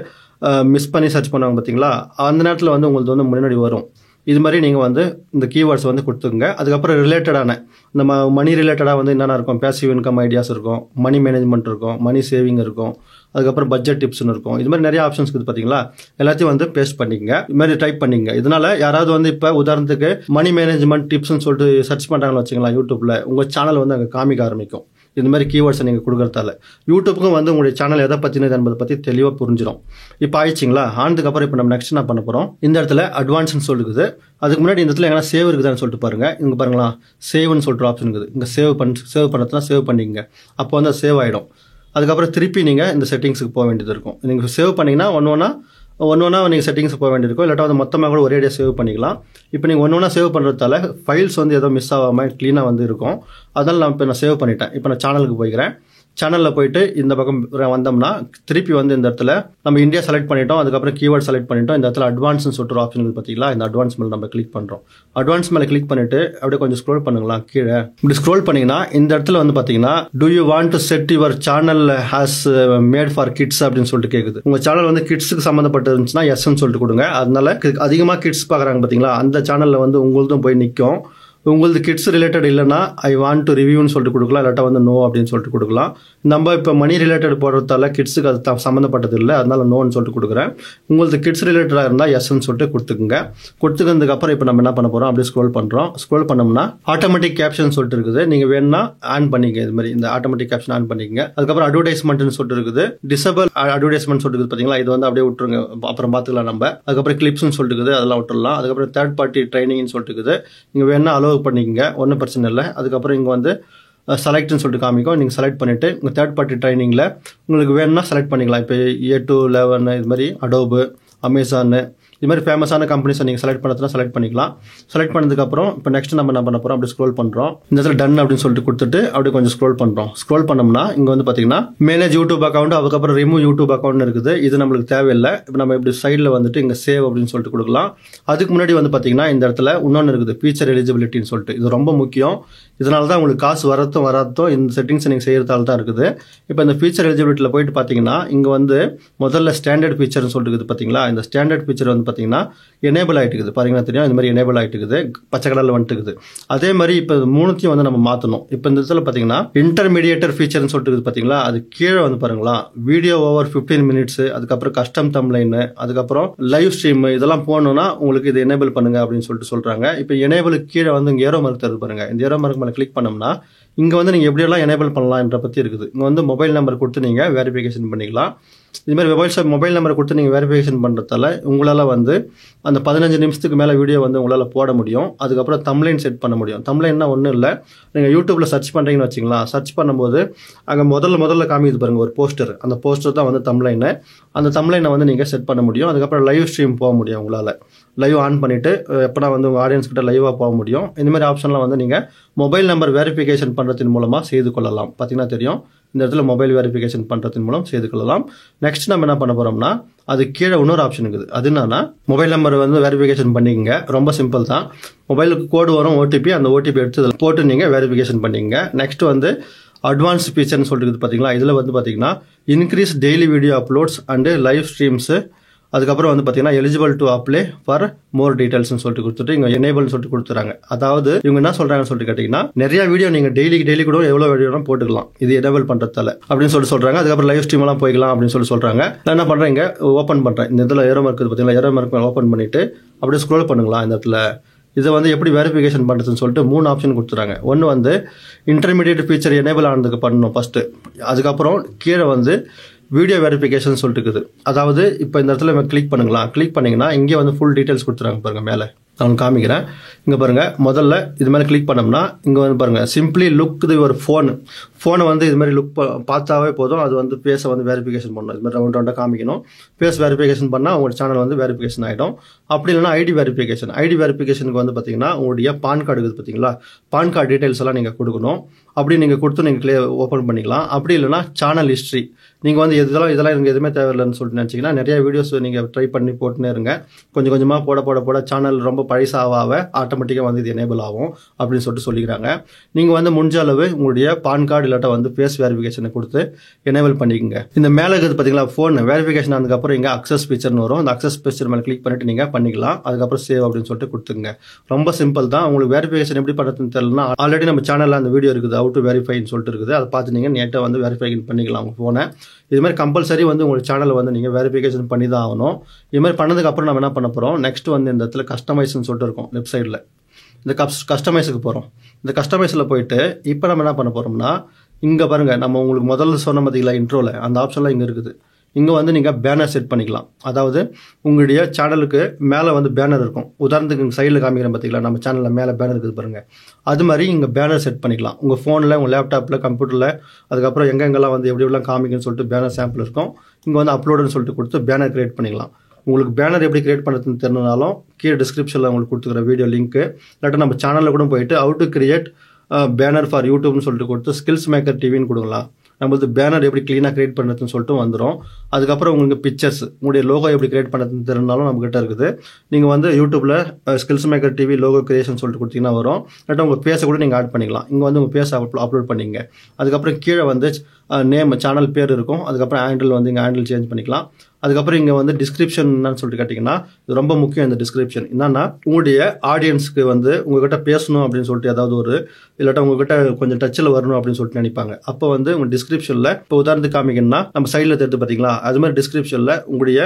மிஸ் பண்ணி சர்ச் பண்ணுவாங்க பார்த்தீங்களா, அந்த நேரத்தில் வந்து உங்களுக்கு வந்து முன்னாடி வரும். இது மாதிரி நீங்கள் வந்து இந்த கீவேர்ட்ஸ் வந்து கொடுத்துங்க. அதுக்கப்புறம் ரிலேட்டடான இந்த மணி ரிலேட்டடாக வந்து என்னென்ன இருக்கும், பேசிவ் இன்கம் ஐடியாஸ் இருக்கும், மணி மேனேஜ்மெண்ட் இருக்கும், மணி சேவிங் இருக்கும், அதுக்கப்புறம் பட்ஜெட் டிப்ஸ்னு இருக்கும். இது மாதிரி நிறைய ஆப்ஷன்ஸ் இருக்குது பார்த்தீங்களா, எல்லாத்தையும் வந்து பேஸ்ட் பண்ணிக்கங்க. இது மாதிரி டைப் பண்ணிங்க. இதனால யாராவது வந்து இப்போ உதாரணத்துக்கு மணி மேனேஜ்மெண்ட் டிப்ஸ்னு சொல்லிட்டு சர்ச் பண்ணுறாங்கன்னு வச்சுங்களா, யூடியூப்ல உங்கள் சேனல் வந்து அங்கே காமிக்க ஆரம்பிக்கும். இந்த மாதிரி கீவேர்ட்ஸை நீங்கள் கொடுக்குறதால யூடியூப்புக்கும் வந்து உங்களுடைய சேனல் எதை பற்றினது என்பதை பற்றி தெளிவாக புரிஞ்சிடும். இப்போ ஆயிடுச்சிங்களா, ஆனதுக்கப்புறம் இப்போ நம்ம நெக்ஸ்ட் என்ன பண்ண போகிறோம், இந்த இடத்துல அட்வான்ஸ்னு சொல்லிருக்குது. அதுக்கு முன்னாடி இந்த இடத்துல எங்கன்னா சேவ் இருக்குதான்னு சொல்லிட்டு பாருங்கள். இங்கே பாருங்களா, சேவ்னு சொல்லிட்டு ஆப்ஷன் இருக்குது. இங்கே சேவ் பண்ணுறதுனா சேவ் பண்ணிங்க. அப்போ வந்து அது சேவ் ஆகிடும். அதுக்கப்புறம் திருப்பி நீங்கள் இந்த செட்டிங்ஸுக்கு போக வேண்டியது இருக்கும். நீங்கள் சேவ் பண்ணிங்கன்னா ஒன்று நீங்கள் செட்டிங்ஸ் போக வேண்டியிருக்கும். இல்லாட்டா வந்து மொத்தமாக கூட ஒரேடியாக சேவ் பண்ணிக்கலாம். இப்போ நீங்கள் ஒன்று சேவ் பண்ணுறதால ஃபைல்ஸ் வந்து எதுவும் மிஸ் ஆகாமல் க்ளீனாக வந்து இருக்கும். அதனால் நான் சேவ் பண்ணிட்டேன். இப்போ நான் சேனலுக்கு போய்க்கிறேன். சேனலில் போயிட்டு இந்த பக்கம் வந்தோம்னா திருப்பி வந்து இந்த இடத்துல நம்ம இந்தியா செலக்ட் பண்ணிட்டோம். அதுக்கப்புறம் கீவேர்ட் செலக்ட் பண்ணிட்டோம். இந்த இடத்துல அட்வான்ஸ்னு சொல்லிட்டு ஒரு ஆப்ஷன் பார்த்தீங்களா, இந்த அட்வான்ஸ் மேலே நம்ம கிளிக் பண்ணுறோம். அட்வான்ஸ் மேலே கிளிக் பண்ணிட்டு அப்படியே கொஞ்சம் ஸ்க்ரோல் பண்ணுங்களா கீழே. இப்படி ஸ்க்ரோல் பண்ணிங்கன்னா இந்த இடத்துல வந்து பார்த்தீங்கன்னா do you want to set your channel has made for kids அப்படின்னு சொல்லிட்டு கேட்குது. உங்கள் சேனல் வந்து கிட்ஸுக்கு சம்மந்தப்பட்டு இருந்துச்சுன்னா எஸ்ன்னு சொல்லிட்டு கொடுங்க. அதனால அதிகமாக கிட்ஸ் பார்க்குறாங்க பார்த்தீங்களா, அந்த சேனலில் வந்து உங்களுதும் போய் நிற்கும். உங்களுக்கு கிட்ஸ் ரிலேட்டட் இல்லைனா ஐ வாண்ட் டு ரிவ்யூன்னு சொல்லிட்டு கொடுக்கலாம், இல்லாட்டா வந்து நோ அப்படின்னு சொல்லிட்டு கொடுக்கலாம். நம்ம இப்போ மணி ரிலேட்டட் போடுறதால கிட்ஸுக்கு அது சம்மந்தப்பட்டது இல்லை, அதனால நோன்னு சொல்லிட்டு கொடுக்குறேன். உங்களுக்கு கிட்ஸ் ரிலேட்டடாக இருந்தால் எஸ்ன்னு சொல்லிட்டு கொடுத்துக்குங்க. கொடுத்துக்கிறதுக்கப்புறம் இப்போ நம்ம என்ன பண்ண போகிறோம், அப்படியே ஸ்க்ரோல் பண்ணுறோம். ஸ்க்ரோல் பண்ணோம்னா ஆட்டோமேட்டிக் கேப்ஷன் சொல்லிட்டு இருக்குது. நீங்கள் வேணும்னா ஆன் பண்ணிக்க, இது மாதிரி இந்த ஆட்டோமேட்டிக் கேப்ஷன் ஆன் பண்ணிக்கங்க. அதுக்கப்புறம் அட்வர்டைஸ்மெண்ட்னு சொல்லிட்டு இருக்குது. டிசபிள் அட்வர்டைஸ்மெண்ட் சொல்லிட்டு இருக்குது பார்த்தீங்களா, இது வந்து அப்படியே விட்டுருங்க, அப்புறம் பார்த்துக்கலாம் நம்ம. அதுக்கப்புறம் கிளிப்ஸ்னு சொல்லிட்டு இருக்குது, அதெல்லாம் விட்டுடலாம். அதுக்கப்புறம் தேர்ட் பார்ட்டி ட்ரைனிங்னு சொல்லிட்டு இருக்குது. நீங்கள் வேணா அலோவ் பண்ணிக்கங்க, ஒன்றும் பிரச்சனை இல்லை. அதுக்கப்புறம் இங்கே வந்து செலக்ட்னு சொல்லிட்டு காமிக்கும். நீங்கள் செலக்ட் பண்ணிவிட்டு உங்கள் தேர்ட் பார்ட்டி ட்ரைனிங்கில் உங்களுக்கு வேணும்னா செலக்ட் பண்ணிக்கலாம். இப்போ A211 இது மாதிரி அடோபு, அமேசானு, இது மாதிரி ஃபேமஸான கம்பெனிஸை நீங்கள் செலக்ட் பண்ணுறதுனா செலக்ட் பண்ணிக்கலாம். செலக்ட் பண்ணதுக்கப்புறம் இப்போ நெக்ஸ்ட் நம்ம என்ன பண்ண போகிறோம், அப்படி ஸ்க்ரோல் பண்ணுறோம். இந்த இடத்துல டன் அப்படின்னு சொல்லிட்டு கொடுத்துட்டு அப்படியே கொஞ்சம் ஸ்க்ரோல் பண்ணுறோம். ஸ்க்ரோல் பண்ணோம்னா இங்கே வந்து பார்த்தீங்கன்னா மேனேஜ் யூடியூப் அக்கௌண்ட், அதுக்கப்புறம் ரிமூவ் யூடியூப் அக்கௌண்ட் இருக்குது. இது நம்மளுக்கு தேவையில்லை. இப்போ நம்ம இப்படி சைடில் வந்துட்டு இங்கே சேவ் அப்படின்னு சொல்லிட்டு கொடுக்கலாம். அதுக்கு முன்னாடி வந்து பார்த்தீங்கன்னா இந்த இடத்துல இன்னொன்று இருக்குது, ஃபீச்சர் எலிஜிபிலிட்டின்னு சொல்லிட்டு. இது ரொம்ப முக்கியம். இதனால தான் உங்களுக்கு காசு வராதும் இந்த செட்டிங்ஸ் நீங்கள் செய்யறதால தான் இருக்குது. இப்போ இந்த ஃபீச்சர் எலிஜிபிலிட்டியில் போயிட்டு பார்த்தீங்கன்னா இங்கே வந்து முதல்ல ஸ்டாண்டர்ட் ஃபீச்சர்னு சொல்லிட்டு இருக்குது பார்த்தீங்களா. இந்த ஸ்டாண்டர்ட் ஃபீச்சர் வந்து பார்த்தீங்கன்னா எனேபிள் ஆகிட்டு இருக்குது பாருங்கன்னா தெரியும். இந்த மாதிரி எனேபிள் ஆகிட்டு இருக்குது, பச்சை கலரில் வந்துட்டு இருக்குது. அதே மாதிரி இப்போ மூணுத்தையும் வந்து நம்ம மாற்றணும். இப்போ இந்த இடத்துல பார்த்தீங்கன்னா இன்டர்மீடியேட்டர் ஃபீச்சர்னு சொல்லிட்டு இருக்குது பார்த்தீங்களா, அது கீழே வந்து பாருங்களா வீடியோ ஓவர் 15 மினிட்ஸ், அதுக்கப்புறம் கஸ்டம் தம்ப்லைன், அதுக்கப்புறம் லைவ் ஸ்ட்ரீம், இதெல்லாம் போகணும்னா உங்களுக்கு இது எனேபிள் பண்ணுங்க அப்படின்னு சொல்லிட்டு சொல்றாங்க. இப்போ எனேபிள் கீழே வந்து இங்கே ஏரோ மார்க் தருது பாருங்க. இந்த ஏரோ மார்க் மேலே கிளிக் பண்ணோம்னா இங்கே வந்து நீங்கள் எப்படியெல்லாம் எனேபிள் பண்ணலாம்ன்ற பற்றி இருக்குது. இங்கே வந்து மொபைல் நம்பர் கொடுத்து நீங்கள் வெரிஃபிகேஷன் பண்ணிக்கலாம். இது மாதிரி மொபைல் நம்பர் கொடுத்து நீங்கள் வெரிஃபிகேஷன் பண்ணுறதால உங்களால் வந்து அந்த 15 நிமிஷத்துக்கு மேலே வீடியோ வந்து உங்களால் போட முடியும். அதுக்கப்புறம் தம்ப்லைன் செட் பண்ண முடியும். தம்ப்லைன்னா ஒன்றும் இல்லை, நீங்கள் யூடியூப்பில் சர்ச் பண்ணுறீங்கன்னு வச்சிங்களா, சர்ச் பண்ணும்போது அங்கே முதல்ல காமிக்குது பாருங்கள் ஒரு போஸ்டர். அந்த போஸ்டர் தான் வந்து தம்ப்லைனு. அந்த தம்ப்லைனை வந்து நீங்கள் செட் பண்ண முடியும். அதுக்கப்புறம் லைவ் ஸ்ட்ரீம் போக முடியும். உங்களால் லைவ் ஆன் பண்ணிவிட்டு எப்போனா வந்து உங்கள் ஆடியன்ஸ் கிட்ட லைவாக போக முடியும். இந்த மாதிரி ஆப்ஷன்லாம் வந்து நீங்கள் மொபைல் நம்பர் வெரிஃபிகேஷன் பண்ணுறதன் மூலமாக செய்து கொள்ளலாம். பார்த்தீங்கன்னா தெரியும், இந்த இடத்துல மொபைல் வெரிஃபிகேஷன் பண்ணுறதன் மூலம் செய்து கொள்ளலாம். நெக்ஸ்ட் நம்ம என்ன பண்ண போகிறோம்னா அது கீழே இன்னொரு ஆப்ஷன் இருக்குது. அது என்னன்னா மொபைல் நம்பர் வந்து வெரிஃபிகேஷன் பண்ணிக்கங்க. ரொம்ப சிம்பிள் தான். மொபைலுக்கு கோடு வரும், ஓடிபி, அந்த ஓடிபி எடுத்து இதில் போட்டு நீங்கள் வெரிஃபிகேஷன் பண்ணிக்கங்க. நெக்ஸ்ட் வந்து அட்வான்ஸ் ஃபீச்சர்னு சொல்லிட்டு பார்த்தீங்களா, இதில் வந்து பார்த்தீங்கன்னா increase daily video uploads and live streams, அதுக்கப்புறம் வந்து பார்த்தீங்கன்னா eligible to apply for more டீடைல்ஸ்னு சொல்லிட்டு கொடுத்துட்டு இங்கே எனேபிள்னு சொல்லிட்டு கொடுத்துறாங்க. அதாவது இவங்க என்ன சொல்றாங்கன்னு சொல்லிட்டு கேட்டிங்கன்னா நிறைய வீடியோ நீங்கள் டெய்லி கூட எவ்வளோ வீடியோ போட்டுக்கலாம் இது எனேபிள் பண்ணுறதால அப்படின்னு சொல்கிறாங்க. அதுக்கப்புறம் லைவ் ஸ்ட்ரீம் எல்லாம் போய்க்கலாம் அப்படின்னு சொல்கிறாங்க. நான் என்ன பண்ணுறேன், இங்கே ஓப்பன் பண்ணுறேன். இந்த இதில் ஏரோ மார்க் பார்த்தீங்கன்னா ஏரோ மார்க் ஓப்பன் பண்ணிட்டு அப்படியே ஸ்க்ரோல் பண்ணுங்களா. இந்த இடத்துல இதை வந்து எப்படி வெரிஃபிகேஷன் பண்ணுறதுன்னு சொல்லிட்டு 3 ஆப்ஷன் கொடுத்துறாங்க. ஒன்று வந்து இன்டர்மீடியேட் ஃபீச்சர் எனேபிள் ஆனதுக்கு பண்ணணும் ஃபஸ்ட்டு. அதுக்கப்புறம் கீழே வந்து வீடியோ வெரிஃபிகேஷன் சொல்லிட்டு இருக்குது. அதாவது இப்போ இந்த இடத்துல கிளிக் பண்ணுங்களா, கிளிக் பண்ணிங்கன்னா இங்கே வந்து ஃபுல் டீட்டெயில்ஸ் கொடுத்துறாங்க பாருங்கள். மேலே நான் காமிக்கிறேன். இங்கே பாருங்கள், முதல்ல இது மேலே கிளிக் பண்ணோம்னா இங்கே வந்து பாருங்கள் சிம்பிளி லுக் ஒரு ஃபோனை வந்து இது மாதிரி லுக் பார்த்தாவே போதும். அது வந்து ஃபேஸை வந்து வெரிஃபிகேஷன் பண்ணணும். இது மாதிரி ரவுண்டாக காமிக்கணும். ஃபேஸ் வெரிஃபிகேஷன் பண்ணால் உங்கள் சேனல் வந்து வெரிஃபிகேஷன் ஆகிடும். அப்படி இல்லைனா ஐடி வெரிஃபிகேஷனுக்கு வந்து பார்த்தீங்கன்னா உங்களுடைய பான் கார்டு இருக்குது பார்த்தீங்களா, பான் கார்டு டீட்டெயில்ஸ் எல்லாம் நீங்கள் கொடுக்கணும். அப்படி நீங்கள் கொடுத்து நீங்கள் ஓப்பன் பண்ணிக்கலாம். அப்படி இல்லைனா சேனல் ஹிஸ்ட்ரி, நீங்கள் வந்து இதெல்லாம் எனக்கு எதுவுமே தேவையில்லைன்னு சொல்லிட்டு நினச்சிங்கன்னா நிறைய வீடியோஸ் நீங்கள் ட்ரை பண்ணி போட்டுனே இருங்க. கொஞ்சம் கொஞ்சமாக போட சேனல் ரொம்ப பழசாக ஆட்டோமேட்டிக்காக வந்து இது எனேபிள் ஆகும் அப்படின்னு சொல்லிட்டு சொல்லிக்கிறாங்க. நீங்கள் வந்து முடிஞ்ச அளவு உங்களுடைய பான் கார்டு இல்லாட்ட வந்து ஃபேஸ் வெரிஃபிகேஷனை கொடுத்து எனேபிள் பண்ணிக்கோங்க. இந்த மேலே இருக்குது பார்த்தீங்களா ஃபோன் வெரிஃபிகேஷன், அதுக்கப்புறம் இங்கே அக்சஸ் ஃபீச்சர்னு வரும். அந்த அக்சஸ் ஃபீச்சர் மேலே கிளிக் பண்ணிட்டு நீங்கள் பண்ணிக்கலாம். அதுக்கப்புறம் சேவ் அப்படின்னு சொல்லிட்டு கொடுத்துங்க. ரொம்ப சிம்பிள் தான். உங்களுக்கு வெரிஃபிகேஷன் எப்படி பண்ணுறதுன்னு தெரியலனா ஆல்ரெடி நம்ம சேனலில் அந்த வீடியோ இருக்குது, ஹவ் டு வெரிஃபைன்னு சொல்லிட்டு இருக்குது. அதை பார்த்து நீங்கள் நேட்டாக வந்து வெரிஃபைன் பண்ணிக்கலாம் உங்கள் ஃபோனை. இது மாதிரி கம்பல்சரி வந்து உங்கள் சேனலை வந்து நீங்கள் வெரிஃபிகேஷன் பண்ணி தான் ஆகணும். இது மாதிரி பண்ணதுக்கப்புறம் நம்ம என்ன பண்ண போகிறோம், நெக்ஸ்ட் வந்து இந்த இடத்துல கஸ்டமைஸ்ன்னு சொல்லிட்டு இருக்கும் லெஃப்ட் சைடில். இந்த கஸ்டமைஸுக்கு போகிறோம். இந்த கஸ்டமைஸில் போயிட்டு இப்போ நம்ம என்ன பண்ண போகிறோம்னா இங்கே பாருங்கள், நம்ம உங்களுக்கு முதல்ல சொன்ன பார்த்தீங்களா இன்ட்ரோவில், அந்த ஆப்ஷன்லாம் இங்கே இருக்குது. இங்கே வந்து நீங்கள் பேனர் செட் பண்ணிக்கலாம். அதாவது உங்களுடைய சேனலுக்கு மேலே வந்து பேனர் இருக்கும். உதாரணத்துக்கு சைடில் காமிக்கிறேன் பார்த்தீங்களா, நம்ம சேனலில் மேலே பேனர் இருக்குது பாருங்கள். அது மாதிரி இங்கே பேனர் செட் பண்ணிக்கலாம். உங்கள் ஃபோனில், உங்கள் லேப்டாப்பில், கம்ப்யூட்டரில், அதுக்கப்புறம் எங்கெங்கெல்லாம் வந்து எப்படிலாம் காமிக்குன்னு சொல்லிட்டு பேனர் சாம்பிள் இருக்கும். இங்கே வந்து அப்லோடுன்னு சொல்லிட்டு கொடுத்து பேனர் கிரியேட் பண்ணிக்கலாம். உங்களுக்கு பேனர் எப்படி கிரியேட் பண்ணுறதுன்னு தெரிஞ்சாலும் கீழே டிஸ்கிரிப்ஷனில் உங்களுக்கு கொடுத்துக்கிற வீடியோ லிங்க்கு, இல்லாட்டா நம்ம சேனலில் கூட போயிட்டு how to create banner for யூடியூப்னு சொல்லிட்டு கொடுத்து ஸ்கில்ஸ் மேக்கர் டிவின்னு கொடுக்கலாம். நம்மளுக்கு பேனர் எப்படி க்ளீனாக கிரியேட் பண்ணுறதுன்னு சொல்லிட்டு வந்துடும். அதுக்கப்புறம் உங்களுக்கு பிக்சர்ஸ், உங்களுடைய லோகோ எப்படி கிரியேட் பண்ணுறதுன்னு தெரிஞ்சாலும் நம்மகிட்ட இருக்குது. நீங்கள் வந்து யூடியூப்பில் skills maker TV logo creation சொல்லிட்டு கொடுத்தீங்கன்னா வரும். இல்லாட்டா உங்கள் பேஸை கூட நீங்கள் ஆட் பண்ணிக்கலாம். இங்கே வந்து உங்கள் பேஸை அப்லோட் பண்ணிங்க. அதுக்கப்புறம் கீழே வந்து நேம் சேனல் பேர் இருக்கும். அதுக்கப்புறம் ஹேண்டில் வந்து இங்கே ஹேண்டில் சேஞ்ச் பண்ணிக்கலாம். அதுக்கப்புறம் இங்கே வந்து டிஸ்கிரிப்ஷன் என்னன்னு சொல்லிட்டு கேட்டிங்கன்னா இது ரொம்ப முக்கியம். இந்த டிஸ்கிரிப்ஷன் என்னன்னா உங்களுடைய ஆடியன்ஸ்க்கு வந்து உங்ககிட்ட பேசணும் அப்படின்னு சொல்லிட்டு ஏதாவது ஒரு இல்லாட்டா உங்ககிட்ட கொஞ்சம் டச்சில் வரணும் அப்படின்னு சொல்லிட்டு நினைப்பாங்க. அப்போ வந்து உங்கள் டிஸ்கிரிப்ஷனில் இப்போ உதாரணத்துக்கு காமிக்கணும்னா நம்ம சைடில் தெரிஞ்சு பார்த்தீங்களா, அது மாதிரி டிஸ்கிரிப்ஷனில் உங்களுடைய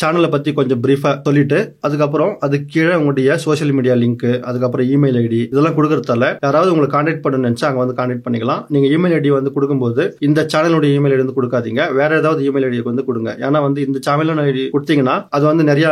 சேனலை பற்றி கொஞ்சம் ப்ரீஃபாக சொல்லிட்டு அதுக்கப்புறம் அது கீழே உங்களுடைய சோஷியல் மீடியா லிங்க், அதுக்கப்புறம் இமெயில் ஐடி இதெல்லாம் கொடுக்கறதால யாராவது உங்களை கான்டாக்ட் பண்ண நினைச்சா அங்கே வந்து கான்டாக்ட் பண்ணிக்கலாம். நீங்கள் இமெயில் ஐடி வந்து கொடுக்கும்போது இந்த சேனலுடைய இமெயில் ஐடி வந்து கொடுக்காதீங்க, வேற ஏதாவது இமெயில் ஐடி வந்து கொடுங்க. ஏன்னா வந்து இந்த சேனல் ஐடி கொடுத்தீங்கன்னா அது வந்து நிறைய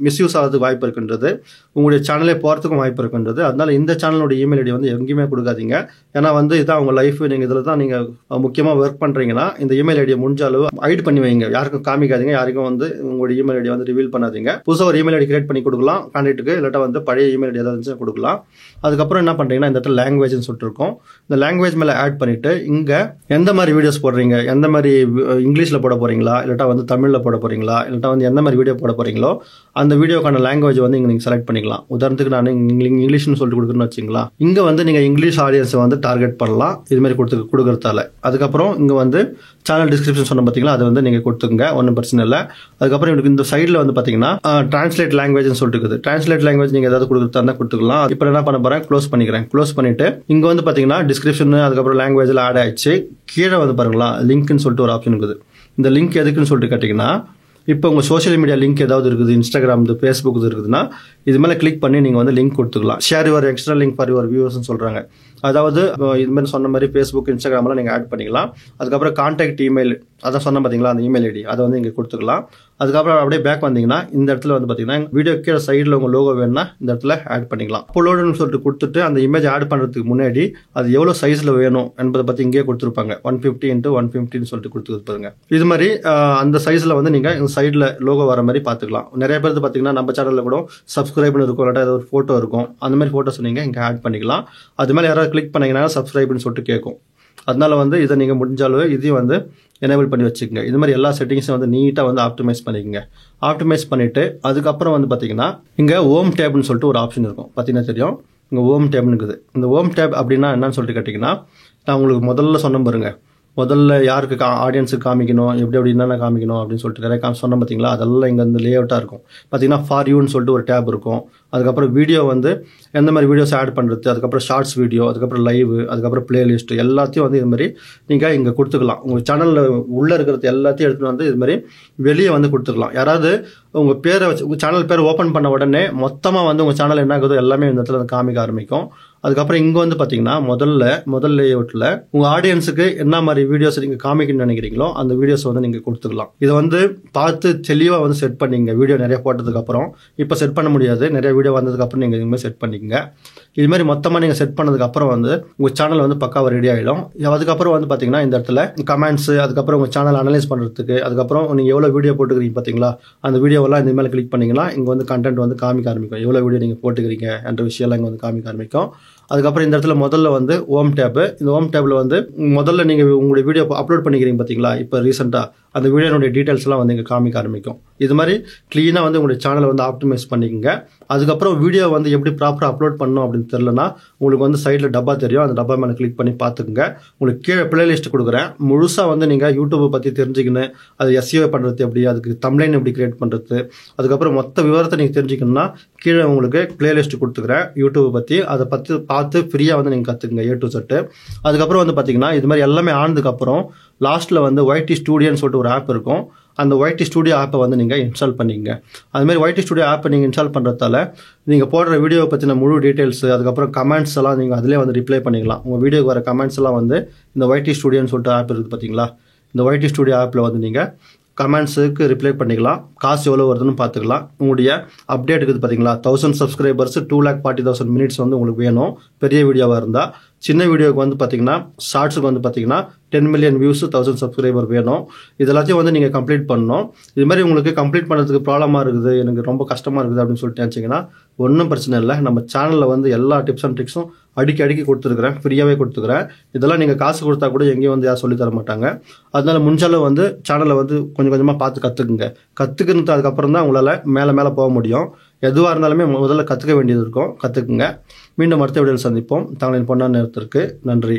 மிஸ்யூஸ் ஆகிறதுக்கு வாய்ப்பு இருக்கின்றது, உங்களுடைய சேனலே போகிறதுக்கும் வாய்ப்பு இருக்கின்றது. அதனால இந்த சேனலுடைய இமெயில் ஐடி வந்து எங்கேயுமே கொடுக்காதீங்க. ஏன்னா வந்து இதான் உங்க லைஃப், நீங்கள் இதில் தான் நீங்கள் முக்கியமாக ஒர்க் பண்ணுறீங்கன்னா இந்த இமெயில் ஐடியை முடிஞ்ச அளவு ஹைட் பண்ணி வைங்க, யாருக்கும் காமிக்காதீங்க, யாருக்கும் வந்து உங்களுடைய இமெயில் ஐடி வந்து ரிவீல் பண்ணாதீங்க. புதுசாக ஒரு இமெயில் ஐடி கிரியேட் பண்ணி கொடுக்கலாம் கான்டாக்ட்டுக்கு, இல்லாட்டா வந்து பழைய இமெயில் ஐடி ஏதாவது இருந்துச்சு கொடுக்கலாம். அதுக்கப்புறம் என்ன பண்ணுறீங்கன்னா இந்த இடத்துல லாங்குவேஜ்னு சொல்லிட்டு இருக்கும், இந்த லாங்குவேஜ் மேலே ஆட் பண்ணிட்டு இங்கே எந்த மாதிரி வீடியோஸ் போடுறீங்க, எந்த மாதிரி இங்கிலீஷில் போட போறீங்களா இல்லாட்டா வந்து தமிழில் போட போறீங்களா இல்லாட்டா வந்து எந்த மாதிரி வீடியோ போட போறீங்களோ அந்த வீடியோக்கான லாங்குவேஜ் வந்து இங்கே நீங்கள் செலக்ட் பண்ணிக்கலாம். உதாரணத்துக்கு நான் இங்கிலீஷ்னு சொல்லிட்டு கொடுக்குறேன்னு வச்சுங்களா, இங்கே வந்து நீங்கள் இங்கிலீஷ் ஆடியன்ஸை வந்து டார்கெட் பண்ணலாம் இது மாதிரி கொடுக்குறதால. அதுக்கப்புறம் இங்கே வந்து சேனல் டிஸ்கிரிப்ஷன் சொன்ன பார்த்தீங்களா, அது வந்து நீங்கள் கொடுத்துங்க, ஒன்றும் பிரச்சனை இல்லை. அதுக்கப்புறம் எனக்கு இந்த சைடில் வந்து பார்த்தீங்கன்னா டிரான்ஸ்லேட் லாங்குவேஜ்னு சொல்லிட்டு இருக்குது. டிரான்ஸ்லேட் லாங்குவேஜ் நீங்கள் ஏதாவது கொடுக்குறதா இருந்தால் கொடுத்துக்கலாம். இப்போ என்ன பண்ண போகிறேன், க்ளோஸ் பண்ணிக்கிறேன். க்ளோஸ் பண்ணிட்டு இங்கே வந்து பார்த்தீங்கன்னா டிஸ்கிரிப்ஷன் அதுக்கப்புறம் லாங்குவேஜில் ஆட் ஆயிடுச்சு. கீழே வந்து பாருங்களா லிங்க்னு சொல்லிட்டு ஒரு ஆப்ஷன் இருக்குது. இந்த லிங்க் எதுக்குன்னு சொல்லிட்டு கேட்டிங்கன்னா, இப்போ உங்கள் சோஷியல் மீடியா லிங்க் ஏதாவது இருக்குது, இன்ஸ்டாகிராம் ஃபேஸ்புக் இருக்குதுன்னா இது மேலே கிளிக் பண்ணி நீங்கள் வந்து லிங்க் கொடுத்துக்கலாம். Share your extra link for your வியூவர்ஸ்னு சொல்கிறாங்க. அதாவது இது மாதிரி சொன்ன மாதிரி ஃபேஸ்புக் இன்ஸ்டாகிராமில் நீங்கள் ஆட் பண்ணிக்கலாம். அதுக்கப்புறம் கான்டாக்ட் இமெயில் அதான் சொன்ன பார்த்தீங்களா அந்த இமெயில் ஐடி அதை வந்து இங்கே கொடுத்துக்கலாம். அதுக்கப்புறம் அப்படியே பேக் வந்தீங்கன்னா இந்த இடத்துல வந்து பார்த்தீங்கன்னா வீடியோ கீழே சைடில் உங்கள் லோகோ வேணும்னா இந்த இடத்துல ஆட் பண்ணிக்கலாம். அப்லோடுன்னு சொல்லிட்டு கொடுத்துட்டு அந்த இமேஜ் ஆட் பண்ணுறதுக்கு முன்னாடி அது எவ்வளோ சைஸில் வேணும் என்பதை பற்றி இங்கேயே கொடுத்துருப்பாங்க. 150x150 சொல்லிட்டு கொடுத்துருப்பாங்க. இது மாதிரி அந்த சைஸில் வந்து நீங்கள் சைடில் லோகோ வர மாதிரி பார்த்துக்கலாம். நிறைய பேர் பார்த்தீங்கன்னா நம்ம சேனலில் கூட சப்ஸ்கிரைப்னு இருக்கும், இல்லாட்டா ஏதாவது ஒரு ஃபோட்டோ இருக்கும், அந்த மாதிரி ஃபோட்டோஸ் நீங்கள் இங்கே ஆட் பண்ணிக்கலாம். அது மேலே யாராவது கிளிக் பண்ணிங்கன்னா சப்ஸ்கிரைப்னு சொல்லிட்டு கேட்கும். அதனால வந்து இதை நீங்கள் முடிஞ்சாலும் இதையும் வந்து எனேபிள் பண்ணி வச்சுக்கோங்க. இது மாதிரி எல்லா செட்டிங்ஸும் வந்து நீட்டாக வந்து ஆப்டிமைஸ் பண்ணிக்கோங்க. ஆப்டிமைஸ் பண்ணிவிட்டு அதுக்கப்புறம் வந்து பார்த்தீங்கன்னா இங்கே ஹோம் டேப்னு சொல்லிட்டு ஒரு ஆப்ஷன் இருக்கும், பார்த்தீங்கன்னா தெரியும். இங்கே ஹோம் டேப்னு இருக்குது. இந்த ஹோம் டேப் அப்படின்னா என்னன்னு சொல்லிட்டு கேட்டிங்கன்னா, நான் உங்களுக்கு முதல்ல சொன்ன பாருங்க, முதல்ல யாருக்கு ஆடியன்ஸுக்கு காமிக்கணும், எப்படி என்னென்ன காமிக்கணும் அப்படின்னு சொல்லிட்டு நிறைய சொன்ன பார்த்தீங்களா, அதெல்லாம் இங்கே வந்து லேஅவுட்டாக இருக்கும். பார்த்தீங்கன்னா ஃபார் யூன்னு சொல்லிட்டு ஒரு டேப் இருக்கும். அதுக்கப்புறம் வீடியோ வந்து எந்த மாதிரி வீடியோஸ் ஆட் பண்ணுறது, அதுக்கப்புறம் ஷார்ட்ஸ் வீடியோ, அதுக்கப்புறம் லைவ், அதுக்கப்புறம் பிளேலிஸ்ட் எல்லாத்தையும் வந்து இது மாதிரி நீங்கள் இங்கே கொடுத்துக்கலாம். உங்கள் சேனலில் உள்ளே இருக்கிறது எல்லாத்தையும் எடுத்துகிட்டு வந்து இது மாதிரி வெளியே வந்து கொடுத்துக்கலாம். யாராவது உங்கள் பேரை வச்சு உங்கள் சேனல் பேர் ஓப்பன் பண்ண உடனே மொத்தமாக வந்து உங்கள் சேனல் என்ன ஆகுதோ எல்லாமே இந்த இடத்துல காமிக்க ஆரம்பிக்கும். அதுக்கப்புறம் இங்கே வந்து பார்த்தீங்கன்னா முதல் லேஅவுட்டில் உங்கள் ஆடியன்ஸுக்கு என்ன மாதிரி வீடியோஸ் நீங்கள் காமிக்கணும்னு நினைக்கிறீங்களோ அந்த வீடியோஸ் வந்து நீங்கள் கொடுத்துக்கலாம். இதை வந்து பார்த்து தெளிவாக வந்து செட் பண்ணிங்க. வீடியோ நிறைய போட்டதுக்கப்புறம் இப்போ செட் பண்ண முடியாது, நிறைய வீடியோ வந்ததுக்கப்புறம் நீங்கள் இதுமாதிரி செட் பண்ணிக்கங்க. இது மாதிரி மொத்தமாக நீங்கள் செட் பண்ணதுக்கப்புறம் வந்து உங்கள் சேனல் வந்து பக்காவாக ரெடி ஆகிடும். அதுக்கப்புறம் வந்து பார்த்தீங்கன்னா இந்த இடத்துல கமெண்ட்ஸு, அதுக்கப்புறம் உங்கள் சேனல் அனலைஸ் பண்ணுறதுக்கு, அதுக்கப்புறம் நீங்கள் எவ்வளோ வீடியோ போட்டுக்கிறீங்க பார்த்தீங்களா, அந்த வீடியோவெல்லாம் இந்த மேலே கிளிக் பண்ணிங்கன்னா இங்கே வந்து கண்டென்ட் வந்து காமிக்க ஆரம்பிக்கும். எவ்வளோ வீடியோ நீங்கள் போட்டுக்கிறீங்க என்ற விஷயம்லாம் இங்கே வந்து காமிக்க ஆரம்பிக்கும். அதுக்கப்புறம் இந்த இடத்துல முதல்ல வந்து ஹோம் டேப்பு, இந்த ஹோம் டேப்பில் வந்து முதல்ல நீங்கள் உங்களுடைய வீடியோ அப்லோட் பண்ணிக்கிறீங்க பார்த்தீங்களா, இப்போ ரீசெண்டாக அந்த வீடியோனுடைய டீட்டெயில்ஸ்லாம் வந்து இங்கே காமிக்க ஆரம்பிக்கும். இது மாதிரி க்ளீனாக வந்து உங்களுடைய சேனலை வந்து ஆப்டிமைஸ் பண்ணிக்கோங்க. அதுக்கப்புறம் வீடியோ வந்து எப்படி ப்ராப்பராக அப்லோட் பண்ணணும் அப்படின்னு தெரியலனா உங்களுக்கு வந்து சைடில் டப்பா தெரியும், அந்த டப்பா மேலே கிளிக் பண்ணி பார்த்துக்குங்க. உங்களுக்கு கீழே பிளேலிஸ்ட் கொடுக்குறேன், முழுசாக வந்து நீங்கள் யூடியூப்பை பற்றி தெரிஞ்சுக்கணும், அது SEO பண்ணுறது எப்படி, அதுக்கு தம்ப்லைன் எப்படி கிரியேட் பண்ணுறது, அதுக்கப்புறம் மொத்த விவரத்தை நீங்கள் தெரிஞ்சுக்கணும்னா கீழே உங்களுக்கு பிளேலிஸ்ட் கொடுத்துக்கிறேன் யூடியூப்பை பற்றி, அதை பற்றி பார்த்து ஃப்ரீயாக வந்து நீங்கள் கற்றுக்குங்க A to Z. அதுக்கப்புறம் வந்து பார்த்தீங்கன்னா இது மாதிரி எல்லாமே ஆனதுக்கப்புறம் லாஸ்ட்டில் வந்து YT ஸ்டூடியோன்னு சொல்லிட்டு ஒரு ஆப் இருக்கும். அந்த YT ஸ்டூடியோ ஆப்பை வந்து நீங்கள் இன்ஸ்டால் பண்ணிக்கங்க. அதுமாதிரி YT ஸ்டூடியோ ஆப்பை நீங்கள் இன்ஸ்டால் பண்ணுறதால நீங்கள் போடுற வீடியோவை பற்றின முழு டீட்டெயில்ஸு, அதுக்கப்புறம் கமெண்ட்ஸ் எல்லாம் நீங்கள் அதிலே வந்து ரிப்ளை பண்ணிக்கலாம். உங்கள் வீடியோக்கு வர கமெண்ட்ஸ் எல்லாம் வந்து இந்த YT ஸ்டூடியோன்னு சொல்லிட்டு ஆப் இருக்குது பார்த்தீங்களா, இந்த YT ஸ்டூடியோ ஆப்பில் வந்து நீங்கள் கமெண்ட்ஸுக்கு ரிப்ளை பண்ணிக்கலாம். காசு எவ்வளோ வருதுன்னு பார்த்துக்கலாம். உங்களுடைய அப்டேட் இருக்குது பார்த்தீங்களா, 1000 சப்ஸ்கிரைபர்ஸ் 2,40,000 மினிட்ஸ் வந்து உங்களுக்கு வேணும் பெரிய வீடியோவாக இருந்தால். சின்ன வீடியோவுக்கு வந்து பார்த்தீங்கன்னா ஷார்ட்ஸுக்கு வந்து பார்த்தீங்கன்னா 10 மில்லியன் வியூஸ் 1000 சப்ஸ்கிரைபர் வேணும். இது எல்லாத்தையும் வந்து நீங்கள் கம்ப்ளீட் பண்ணணும். இது மாதிரி உங்களுக்கு கம்ப்ளீட் பண்ணுறதுக்கு ப்ராப்ளமாக இருக்குது, எனக்கு ரொம்ப கஷ்டமாக இருக்குது அப்படின்னு சொல்லிட்டு நினச்சிங்கன்னா ஒன்றும் பிரச்சனை இல்லை. நம்ம சேனலில் வந்து எல்லா டிப்ஸ் அண்ட் ட்ரிக்ஸும் அடிக்கடி கொடுத்துருக்குறேன், ஃப்ரீயாகவே கொடுத்துக்கிறேன். இதெல்லாம் நீங்கள் காசு கொடுத்தா கூட எங்கேயும் வந்து யாரும் சொல்லித்தர மாட்டாங்க. அதனால முடிஞ்சாலும் வந்து சேனலை வந்து கொஞ்சம் கொஞ்சமாக பார்த்து கற்றுக்குங்க. கற்றுக்கினது அதுக்கப்புறம் தான் உங்களால் மேலே போக முடியும். எதுவாக இருந்தாலுமே முதல்ல கற்றுக்க வேண்டியது இருக்கும், கற்றுக்குங்க. மீண்டும் அடுத்த வீடியோவில் சந்திப்போம். தங்களின் பொன்னான நேரத்திற்கு நன்றி.